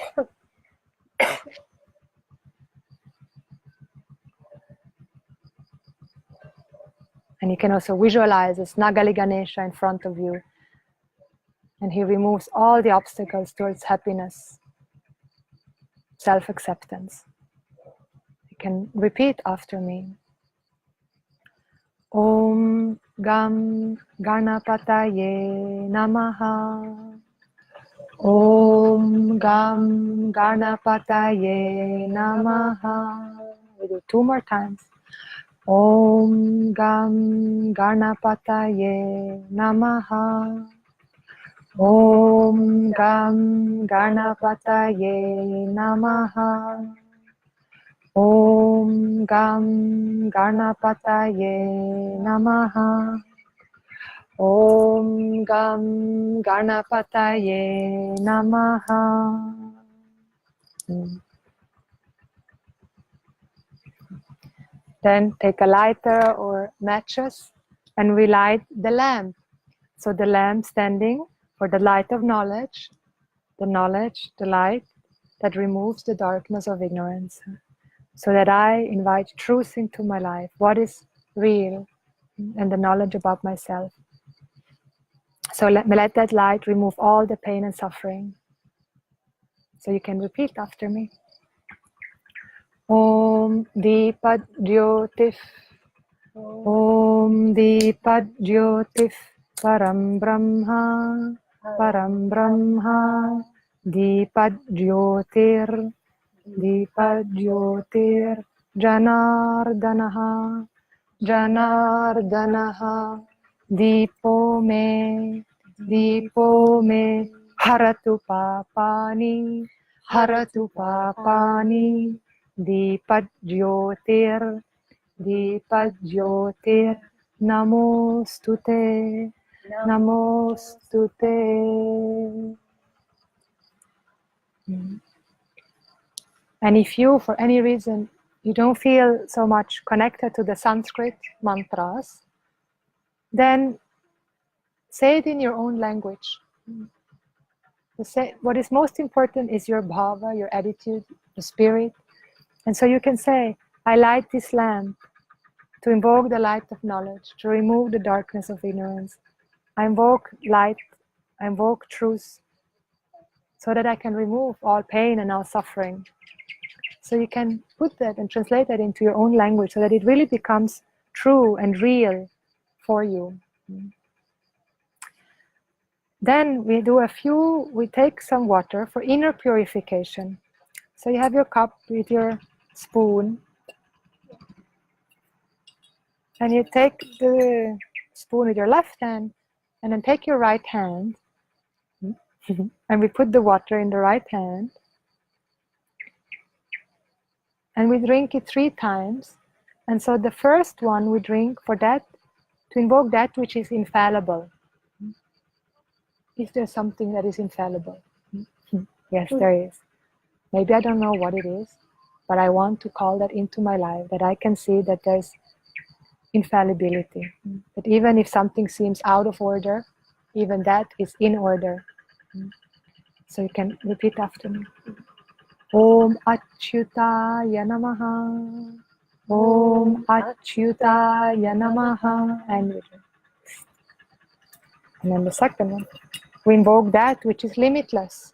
And you can also visualize a Snagali Ganesha in front of you. And he removes all the obstacles towards happiness, self-acceptance. You can repeat after me. Om Gam Ganapataye Namaha. Om Gam Ganapataye Namaha. We do 2 more times. Om Gam Ganapataye Namaha. Om Gam Ganapataye Namaha. Om Gam Ganapataye Namaha. Om Gam Ganapataye Namaha. Then take a lighter or matches and we light the lamp. So the lamp standing for the light of knowledge, the light that removes the darkness of ignorance. So that I invite truth into my life, what is real, and the knowledge about myself. So let that light remove all the pain and suffering. So you can repeat after me. Om Deepat Jyotif. Om Deepat Jyotif. Param Brahma. Param Brahma. Deepat Jyotir. Dipajyotir Janardanaha Janardanaha Dipo me Haratu papani Dipajyotir Namostute Namostute. And if you, for any reason, you don't feel so much connected to the Sanskrit mantras, then say it in your own language. What is most important is your bhava, your attitude, your spirit. And so you can say, I light this lamp to invoke the light of knowledge, to remove the darkness of ignorance. I invoke light, I invoke truth, so that I can remove all pain and all suffering. So you can put that and translate that into your own language so that it really becomes true and real for you. Then we take some water for inner purification. So you have your cup with your spoon, and you take the spoon with your left hand, and then take your right hand, and we put the water in the right hand, and we drink it 3 times. And so the first one we drink for that, to invoke that which is infallible. Is there something that is infallible? Yes, there is. Maybe I don't know what it is, but I want to call that into my life, that I can see that there's infallibility. That even if something seems out of order, even that is in order. So you can repeat after me. Om Achyutaya Namaha. Om Achyutaya Namaha. And then the second one. We invoke that which is limitless.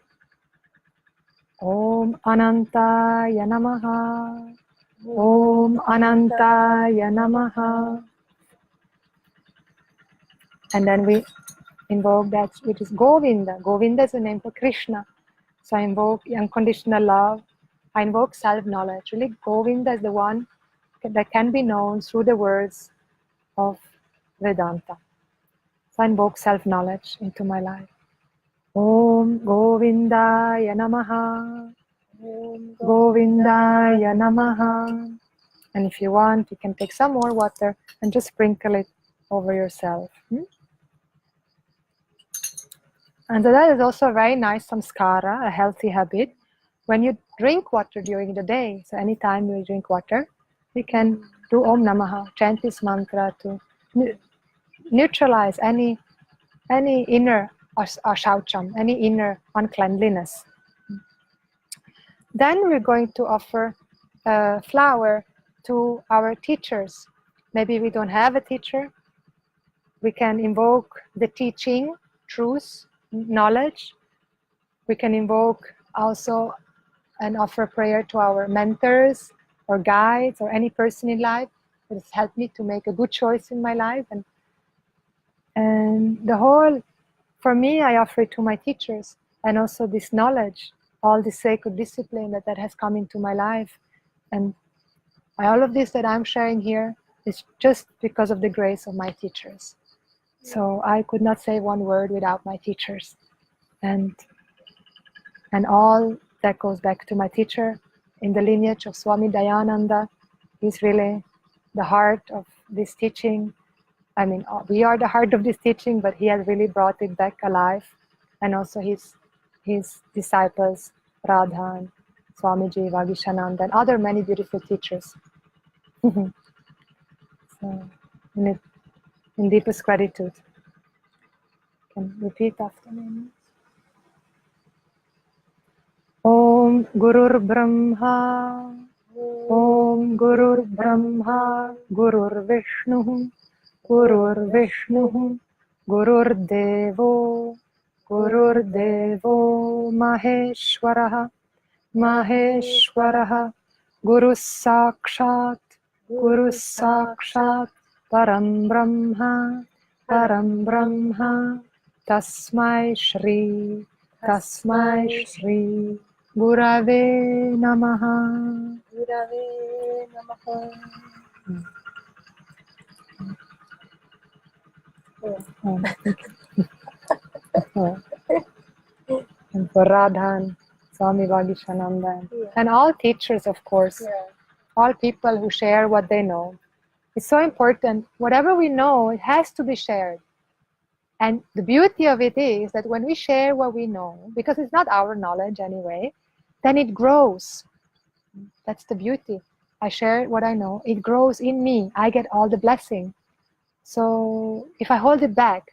Om Anantaya Namaha. Om Anantaya Namaha. And then we invoke that which is Govinda. Govinda is the name for Krishna. So I invoke unconditional love. I invoke self-knowledge. Really, Govinda is the one that can be known through the words of Vedanta. So I invoke self-knowledge into my life. Om Govindaya Namaha. Om Govindaya Namaha. And if you want, you can take some more water and just sprinkle it over yourself. And so that is also a very nice samskara, a healthy habit. When you drink water during the day, so anytime you drink water, you can do Om Namaha, chant this mantra to neutralize any inner ashaucham, any inner uncleanliness. Then we're going to offer a flower to our teachers. Maybe we don't have a teacher. We can invoke the teaching, truth, knowledge. We can invoke also and offer prayer to our mentors or guides or any person in life that has helped me to make a good choice in my life. And the whole, for me, I offer it to my teachers, and also this knowledge, all this sacred discipline that has come into my life. And all of this that I'm sharing here is just because of the grace of my teachers. So I could not say one word without my teachers. And all that goes back to my teacher in the lineage of Swami Dayananda. He's really the heart of this teaching. I mean, we are the heart of this teaching, but he has really brought it back alive. And also his disciples, Radha and Swamiji, Vagishananda, and other many beautiful teachers. So, in deepest gratitude. Can repeat after me. Om Gurur Brahma, Om Gurur Brahma, Gurur Vishnu, Gurur Vishnu, Gurur Devo, Gurur Devo, Maheshwaraha, Maheshwaraha, Guru Sakshat, Param Brahma, Param Brahma, Tasmai Shri, Tasmai Shri, Gurave Namaha. Gurave Namaha. And for Radhan, Swami Vagishananda, and all teachers, of course, all people who share what they know. It's so important. Whatever we know, it has to be shared. And the beauty of it is that when we share what we know, because it's not our knowledge anyway, then it grows. That's the beauty. I share what I know. It grows in me. I get all the blessing. So if I hold it back,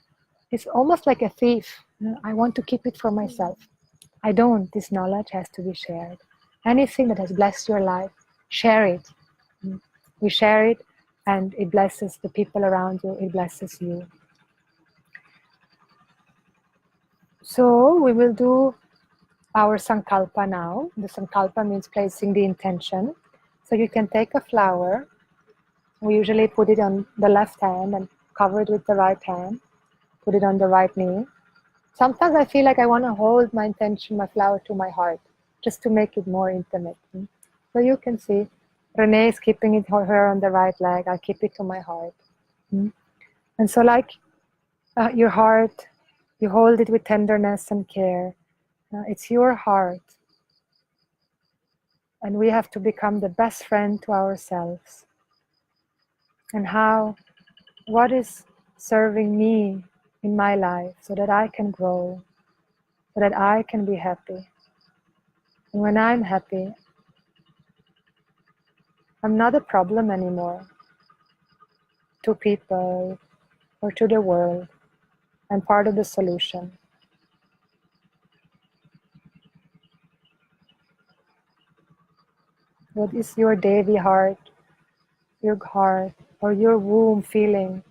it's almost like a thief. I want to keep it for myself. I don't. This knowledge has to be shared. Anything that has blessed your life, share it. We share it, and it blesses the people around you. It blesses you. So we will do our sankalpa now. The sankalpa means placing the intention. So you can take a flower. We usually put it on the left hand and cover it with the right hand. Put it on the right knee. Sometimes I feel like I want to hold my intention, my flower, to my heart, just to make it more intimate. So you can see Renee is keeping it her on the right leg. I keep it to my heart. And so like your heart, you hold it with tenderness and care. It's your heart. And we have to become the best friend to ourselves. And what is serving me in my life so that I can grow, so that I can be happy. And when I'm happy, I'm not a problem anymore to people or to the world. I'm part of the solution. What is your Devi heart, or your womb feeling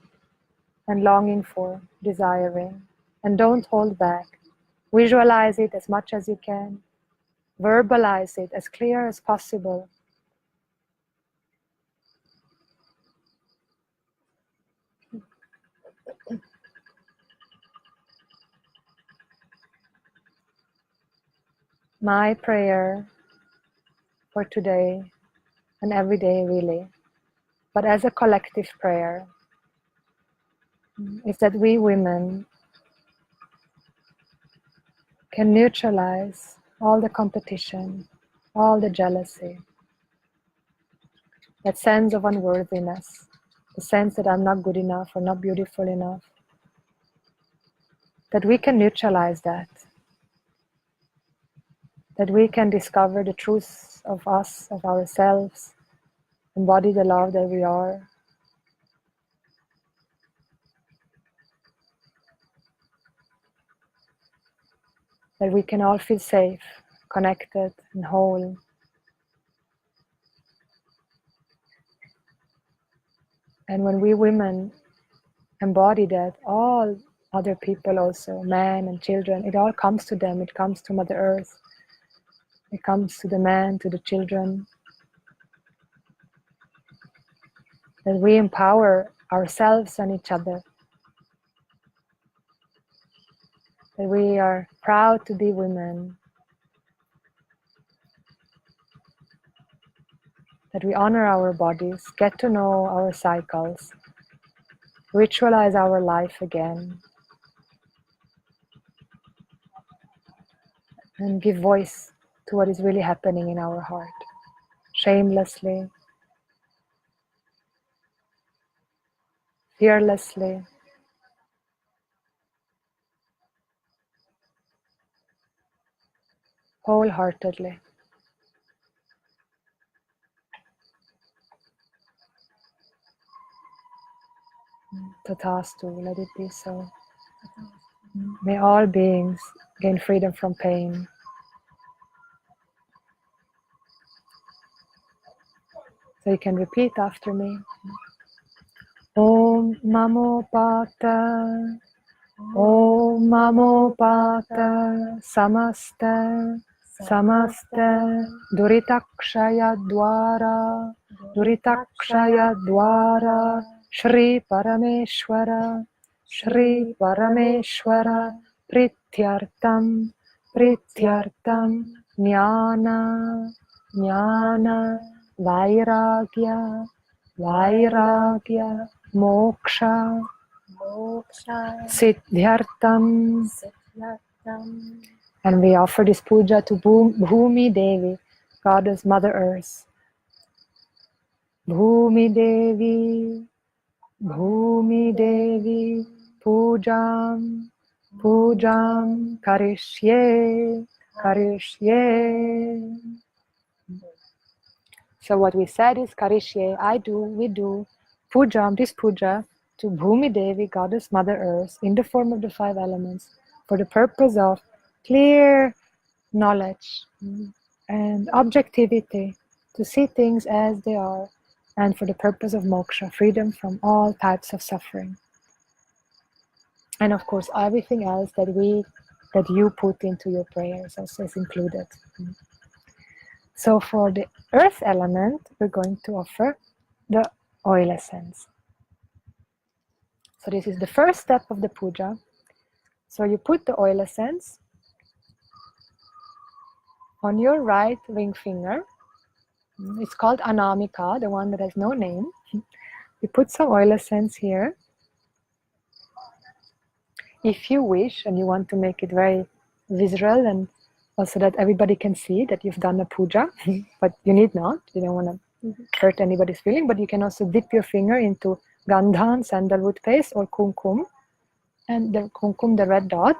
and longing for, desiring? And don't hold back. Visualize it as much as you can. Verbalize it as clear as possible. My prayer for today and every day really, but as a collective prayer, is that we women can neutralize all the competition, all the jealousy, that sense of unworthiness, the sense that I'm not good enough or not beautiful enough, that we can neutralize that we can discover the truth of us, of ourselves, embody the love that we are. That we can all feel safe, connected, and whole. And when we women embody that, all other people also, men and children, it all comes to them. It comes to Mother Earth. It comes to the man, to the children. That we empower ourselves and each other. That we are proud to be women. That we honor our bodies, get to know our cycles, ritualize our life again, and give voice to what is really happening in our heart, shamelessly, fearlessly, wholeheartedly. Tathastu, let it be so. May all beings gain freedom from pain. So you can repeat after me. Om Namo Pata, Om Namo Pata, Samasta, Samasta, Duritakshaya Dwara, Duritakshaya Dwara, Shri Parameshwara, Shri Parameshwara, Prityartam, Prityartam, Jnana, Jnana, Vairagya, Vairagya, Moksha, Moksha. Siddhyartam. Siddhyartam. And we offer this puja to Bhumi Devi, Goddess Mother Earth. Bhumi Devi, Bhumi Devi, Pujam, Pujam, Karishye, Karishye. So what we said is Karishye, I do, we do, Pujam, this puja, to Bhumi Devi, Goddess Mother Earth, in the form of the 5 elements, for the purpose of clear knowledge and objectivity, to see things as they are, and for the purpose of moksha, freedom from all types of suffering. And of course, everything else that you put into your prayers also is included. So for the earth element, we're going to offer the oil essence. So this is the first step of the puja. So you put the oil essence on your right ring finger. It's called Anamika, the one that has no name. You put some oil essence here. If you wish, and you want to make it very visceral and also that everybody can see that you've done a puja, but you need not. You don't want to hurt anybody's feeling, but you can also dip your finger into gandhan, sandalwood paste, or kumkum, and the kumkum, the red dot.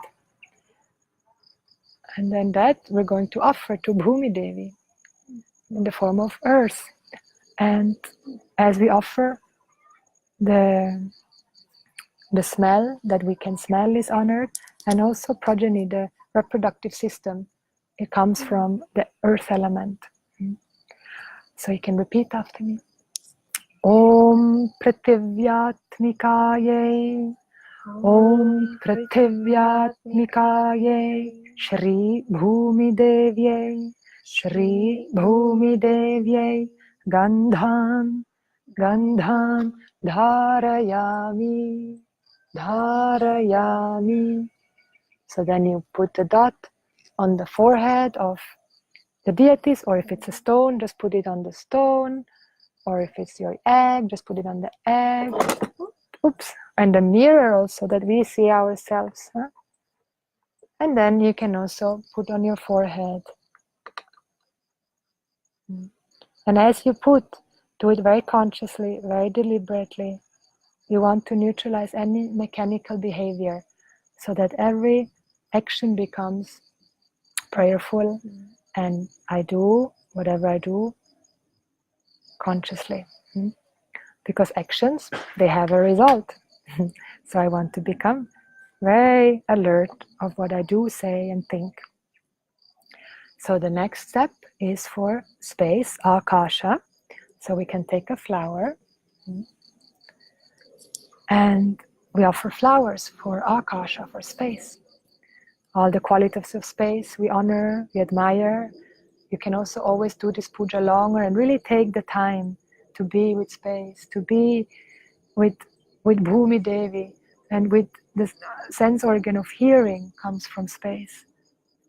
And then that we're going to offer to Bhumi Devi in the form of earth. And as we offer, the smell that we can smell is honored, and also progeny, the reproductive system, it comes from the earth element. So you can repeat after me. Om Prativyatmikaye, Om Prativyatmikaye, Shri Bhumi Devye, Shri Bhumi Devye, Gandhan, Gandhan, Dharayami, Dharayami. So then you put the dot on the forehead of the deities, or if it's a stone, just put it on the stone, or if it's your egg, just put it on the egg. Oops. And the mirror also, that we see ourselves. Huh? And then you can also put on your forehead. And as you put, do it very consciously, very deliberately. You want to neutralize any mechanical behavior so that every action becomes prayerful, and I do whatever I do consciously. Because actions, they have a result. So I want to become very alert of what I do, say, and think. So the next step is for space, akasha. So we can take a flower, and we offer flowers for akasha, for space. All the qualities of space we honor, we admire. You can also always do this puja longer and really take the time to be with space, to be with Bhumi Devi, and with the sense organ of hearing comes from space.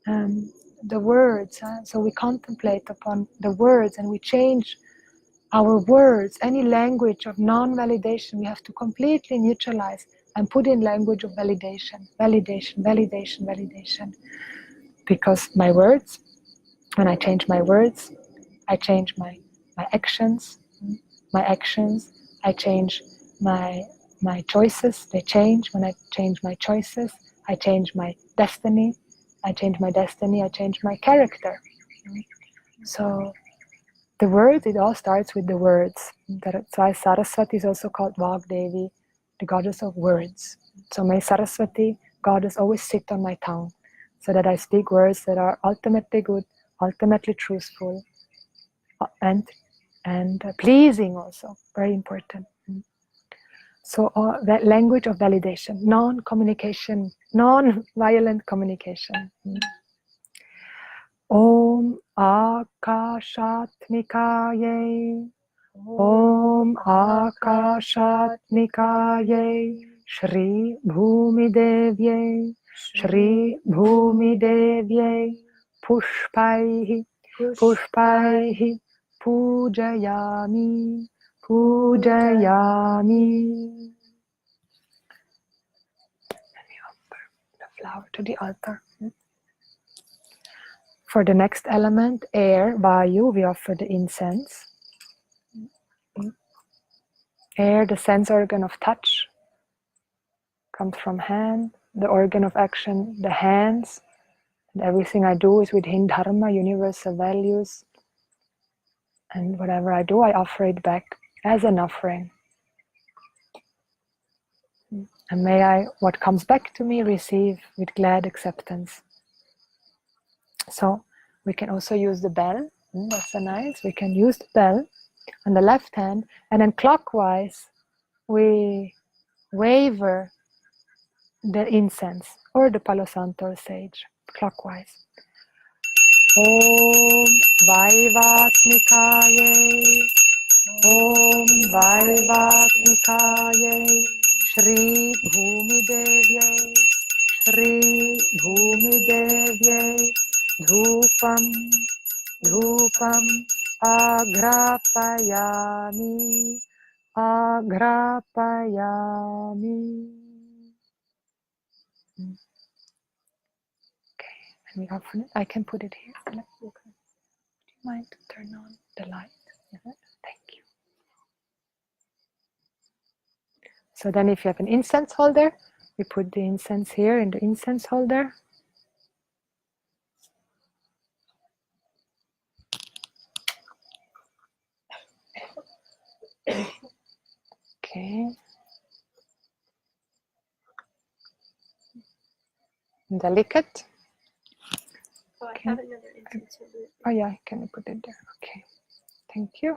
The words, so we contemplate upon the words, and we change our words. Any language of non-validation we have to completely neutralize and put in language of validation, validation, validation, validation. Because my words, when I change my words, I change my actions. My actions, I change my choices. They change. When I change my choices, I change my destiny. I change my destiny, I change my character. So the words, it all starts with the words. That's why Saraswati is also called Vagdevi, the goddess of words. So may Saraswati, goddess, always sit on my tongue, so that I speak words that are ultimately good, ultimately truthful, and pleasing also, very important. So that language of validation, non-communication, non-violent communication. Om Akashatmikaye, Om Akashatmikaye, Shri Bhumi Devye, Shri Bhumi Devye, pushpaihi pushpaihi pujayami pujayami. And we offer the flower to the altar. For the next element, air, vayu, we offer the incense. Air, the sense organ of touch, comes from hand. The organ of action, the hands. And everything I do is within dharma, universal values. And whatever I do, I offer it back as an offering. And may I, what comes back to me, receive with glad acceptance. So we can also use the bell. That's so nice. We can use the bell on the left hand, and then clockwise we waver the incense or the palo santo or sage clockwise. Om Vaivatmikaye, Om Vaivatmikaye, Shri Bhumi Devye, Shri Bhumi Devye, Dhupam, Dhupam, Agrapayami, Agrapayami. Okay, and we open it. I can put it here. Would you mind to turn on the light? Thank you. So then if you have an incense holder, we put the incense here in the incense holder. Okay. Delicate. Oh, I have another incense holder. Oh yeah, can you put it there? Okay. Thank you.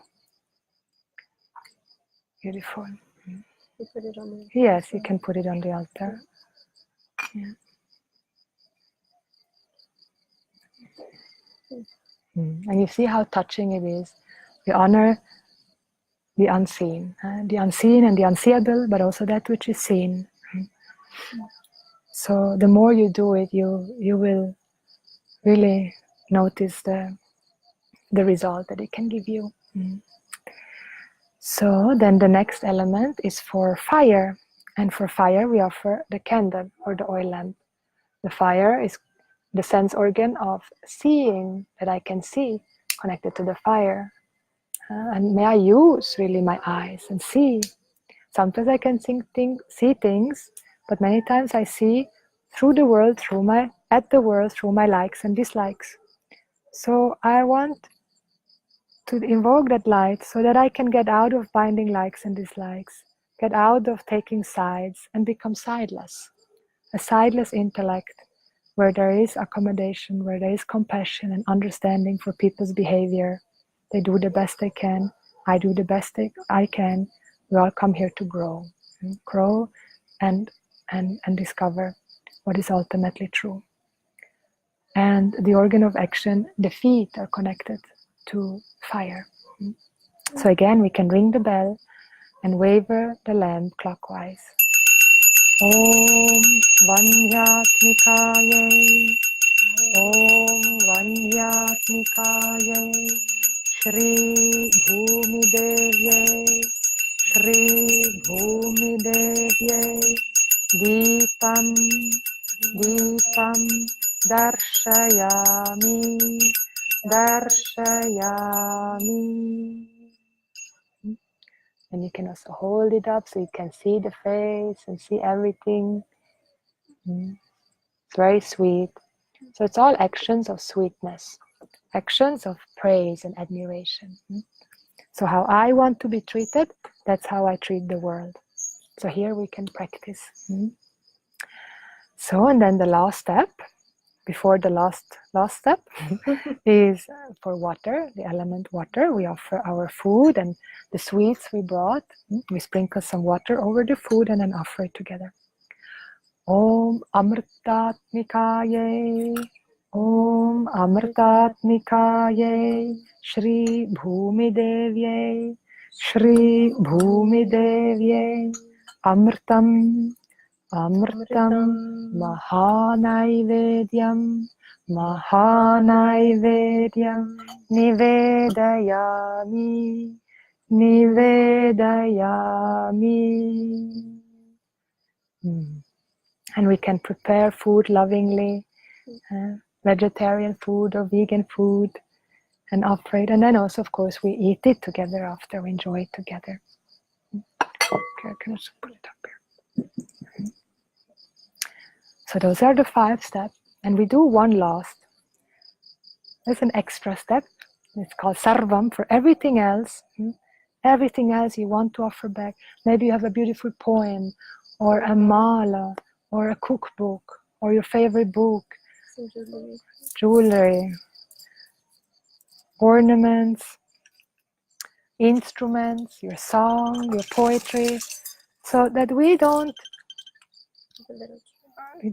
Beautiful. You put it on the Yes, you can put it on the altar. Yeah. And you see how touching it is. We honor the unseen and the unseeable, but also that which is seen. So the more you do it, you will really notice the result that it can give you. So then the next element is for fire. And for fire, we offer the candle or the oil lamp. The fire is the sense organ of seeing, that I can see, connected to the fire. And may I use really my eyes and see. Sometimes I can see things, but many times I see through the world, through my likes and dislikes. So I want to invoke that light so that I can get out of binding likes and dislikes, get out of taking sides and become sideless. A sideless intellect where there is accommodation, where there is compassion and understanding for people's behavior. They do the best they can. I do the best I can. We all come here to grow and discover what is ultimately true. And the organ of action, the feet are connected to fire. So again, we can ring the bell and waver the lamp clockwise. Om Vanyatmikaye, Om Vanyatmikaye, Shri Bhumi Devye, Shri Bhumi Devye, Deepam, Deepam, Darshayami, Darshayami. And you can also hold it up so you can see the face and see everything. It's very sweet. So it's all actions of sweetness, actions of praise and admiration. So how I want to be treated, that's how I treat the world. So here we can practice. So, and then the last step, before the last step, is for water, the element water. We offer our food and the sweets we brought. We sprinkle some water over the food and then offer it together. Om Amritatmikaye, Om Amritatmikaye, Shri Bhumi Devye, Shri Bhumi Devye, Amritam, Amritam Mahanaivedyam Mahanaivedyam Nivedayami Nivedayami. And we can prepare food lovingly, vegetarian food or vegan food, and offer it. And then also, of course, we eat it together after, we enjoy it together. Okay, I can also put it up here. So those are the 5 steps. And we do one last. There's an extra step. It's called Sarvam for everything else. Everything else you want to offer back. Maybe you have a beautiful poem, or a mala, or a cookbook, or your favorite book. Jewellery. Ornaments. Instruments, your song, your poetry. So that we don't...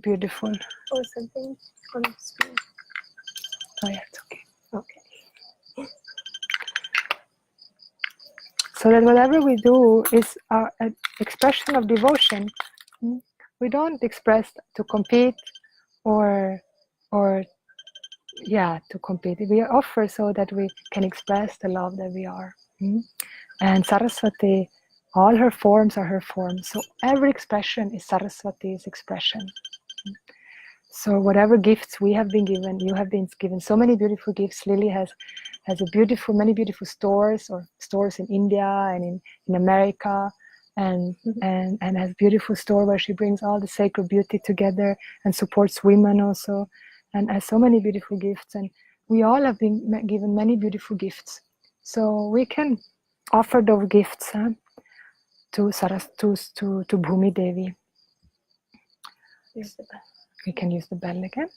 Beautiful. Or something on the screen. Oh yeah, it's okay. Okay. So that whatever we do is an expression of devotion. We don't express to compete or to compete. We offer so that we can express the love that we are. And Saraswati, all her forms are her forms. So every expression is Saraswati's expression. So whatever gifts we have been given, you have been given so many beautiful gifts. Lily has many beautiful stores in India and in America, and has beautiful store where she brings all the sacred beauty together and supports women also, and has so many beautiful gifts. And we all have been given many beautiful gifts. So we can offer those gifts to Bhumi Devi. We can use the bell again.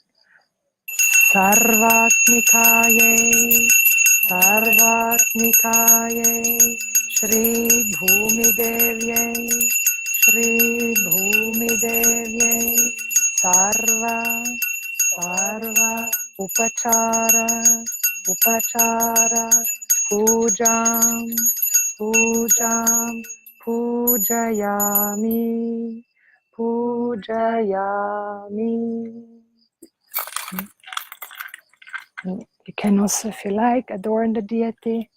Sarvatmikaye, Sarvatmikaye, Shri Bhumi Devye, Shri Bhumi Devye, Sarva Upachara, Pujayami. You can also, if you like, adorn the deity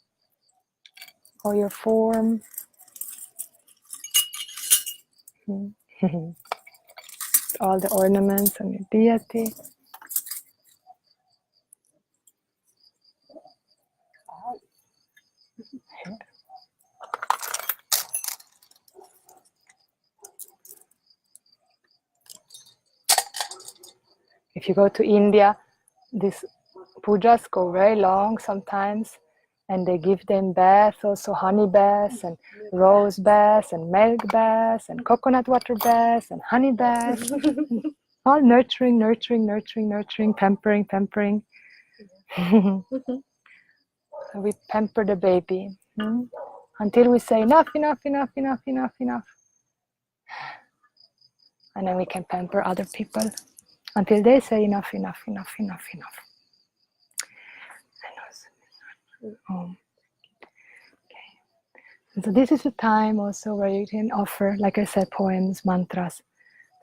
or your form. All the ornaments on your deity. If you go to India, these pujas go very long sometimes, and they give them baths, also honey baths and rose baths and milk baths and coconut water baths and honey baths. All nurturing, pampering. We pamper the baby until we say enough. And then we can pamper other people until they say enough. Okay. And so this is a time also where you can offer, like I said, poems, mantras.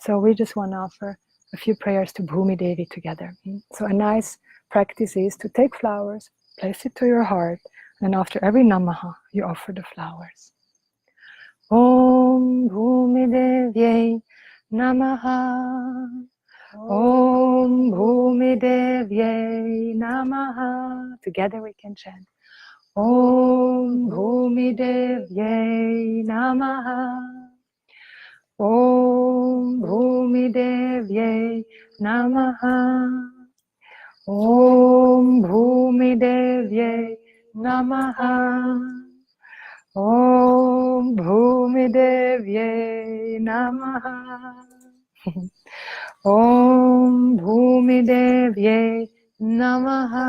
So we just want to offer a few prayers to Bhumi Devi together. So a nice practice is to take flowers, place it to your heart, and after every namaha, you offer the flowers. Om Bhumi Devyai Namaha. Om Bhumi Devyai Namaha. Together we can chant. Om Bhumi Devyai Namaha. Om Bhumi Devyai Namaha. Om Bhumi Devyai Namaha. Om Bhumi Devyai Namaha. Om Bhumi Devyai Namaha.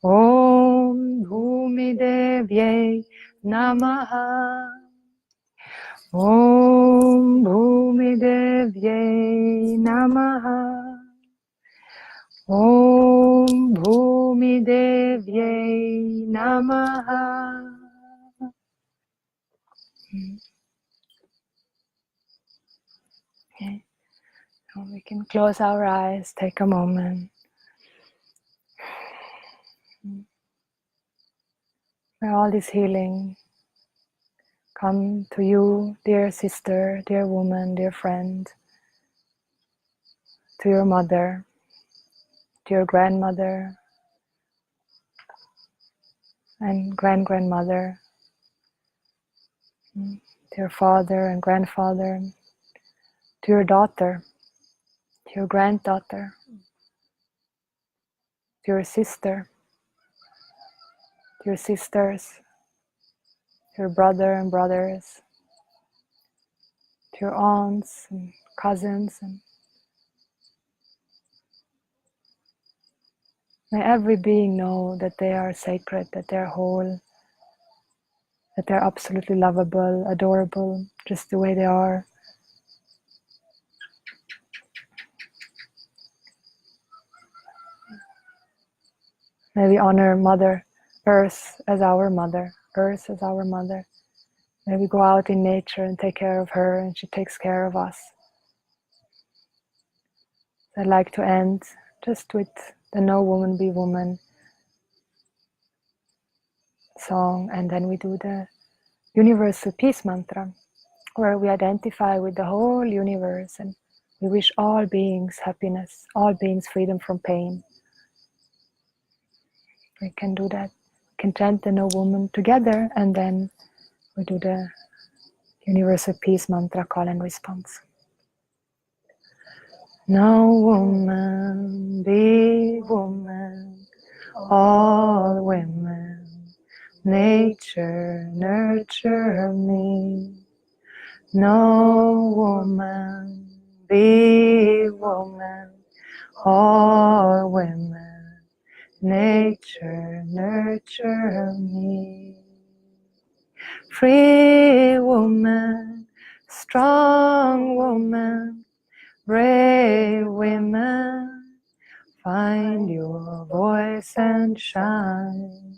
Om Bhumi Devyai Namaha. Om Bhumi Devyai Namaha. Om Bhumi Devyai Namaha. Okay. So we can close our eyes, take a moment. May all this healing come to you, dear sister, dear woman, dear friend, to your mother, to your grandmother and grandmother, to your father and grandfather, to your daughter, to your granddaughter, to your sister, to your sisters, to your brother and brothers, to your aunts and cousins, and may every being know that they are sacred, that they are whole, that they are absolutely lovable, adorable, just the way they are. May we honor Mother Earth as our mother, Earth as our mother. May we go out in nature and take care of her, and she takes care of us. I'd like to end just with the No Woman Be Woman song, and then we do the Universal Peace Mantra, where we identify with the whole universe and we wish all beings happiness, all beings freedom from pain. We can do that. We can chant the No Woman together, and then we do the Universal Peace Mantra call and response. No woman be woman, all women, nature nurture me. No woman be woman, all women, nature nurture me. Free woman, strong woman, brave women, find your voice and shine.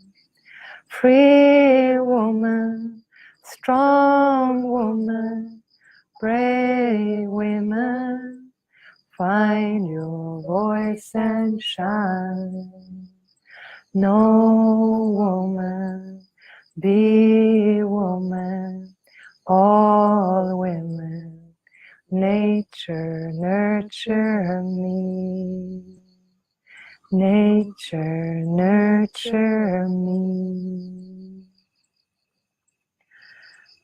Free woman, strong woman, brave women, find your voice and shine. No woman, be woman, all women, nature nurture me. Nature nurture me.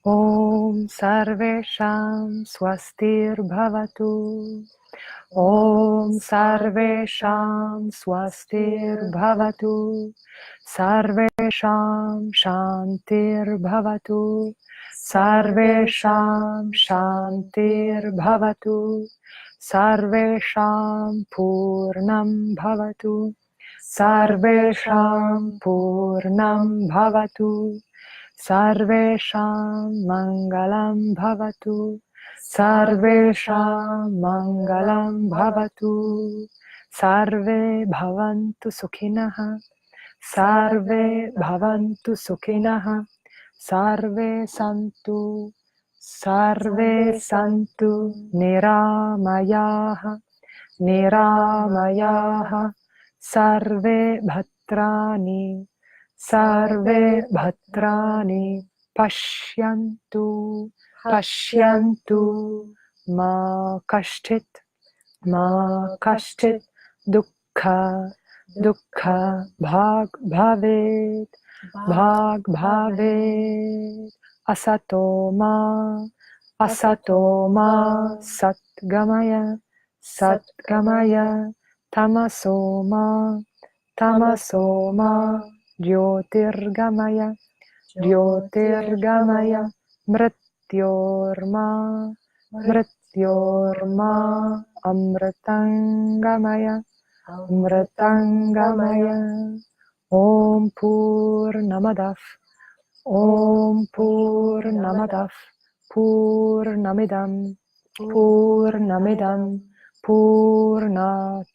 Om Sarvesham Swastir Bhavatu. Om Sarvesham Swastir Bhavatu. Sarvesham Shantir Bhavatu. Sarvesham Shantir Bhavatu. Sarvesham Purnam Bhavatu. Sarvesham Purnam Bhavatu. Sarvesham Mangalam Bhavatu. Sarvesham Mangalam Bhavatu. Sarve Bhavantu Sukhinaha. Sarve Bhavantu Sukhinaha. Sarve Santu. Sarve Santu Niramayaha. Niramayaha. Sarve Bhatrani. Sarve Bhatrani. Pashyantu. Pashyantu. Ma Kashchit. Ma Kashchit. Dukkha. Dukkha. Bhag Bhavet. Bhag Bhavet. Asatoma. Asatoma. Satgamaya. Satgamaya. Tamasoma. Tamasoma. Jyotirgamaya. Jyotirgamaya. Mrityorma. Mrityorma. Amritangamaya. Amritangamaya. Om Purnamadav. Om Purnamadav. Purnamidam. Purnamidam. Purnat.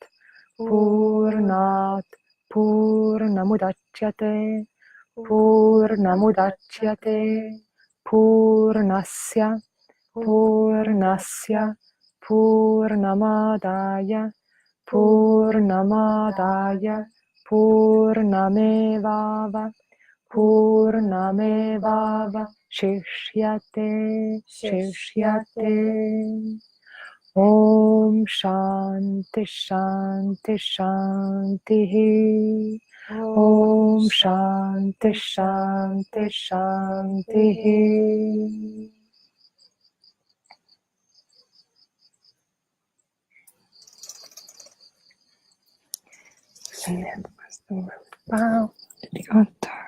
Purnat. Purnamudachyate. Purnamudachyate. Purnasya. Purnasya. Purnamadaya Purnamadaya Purnamevava Purnamevava Shishyate Shishyate. Om Shanti Shanti Shanti. Om Shanti Shanti Shanti. And then bow to the altar.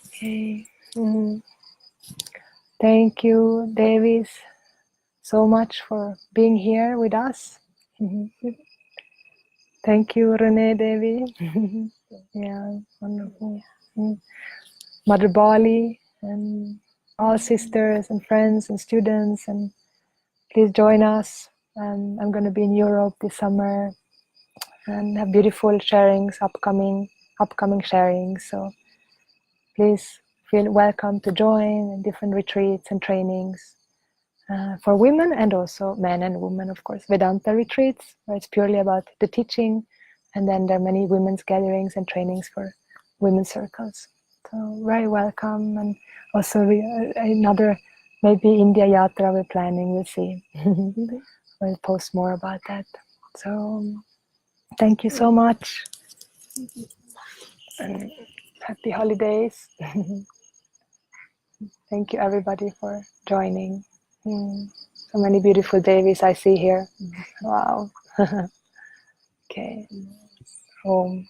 Okay. Thank you, Devis, so much for being here with us. Thank you, Renee Devi. Yeah, wonderful. Mother Bali and all sisters and friends and students, and please join us. I'm going to be in Europe this summer and have beautiful sharings, upcoming sharings. So please feel welcome to join in different retreats and trainings for women and also men and women, of course. Vedanta retreats, where it's purely about the teaching, and then there are many women's gatherings and trainings for women's circles. So very welcome, and also another maybe India Yatra we're planning. We'll see. We'll post more about that. So thank you so much, and happy holidays. Thank you everybody for joining. So many beautiful Devis I see here. Wow. Okay. Om.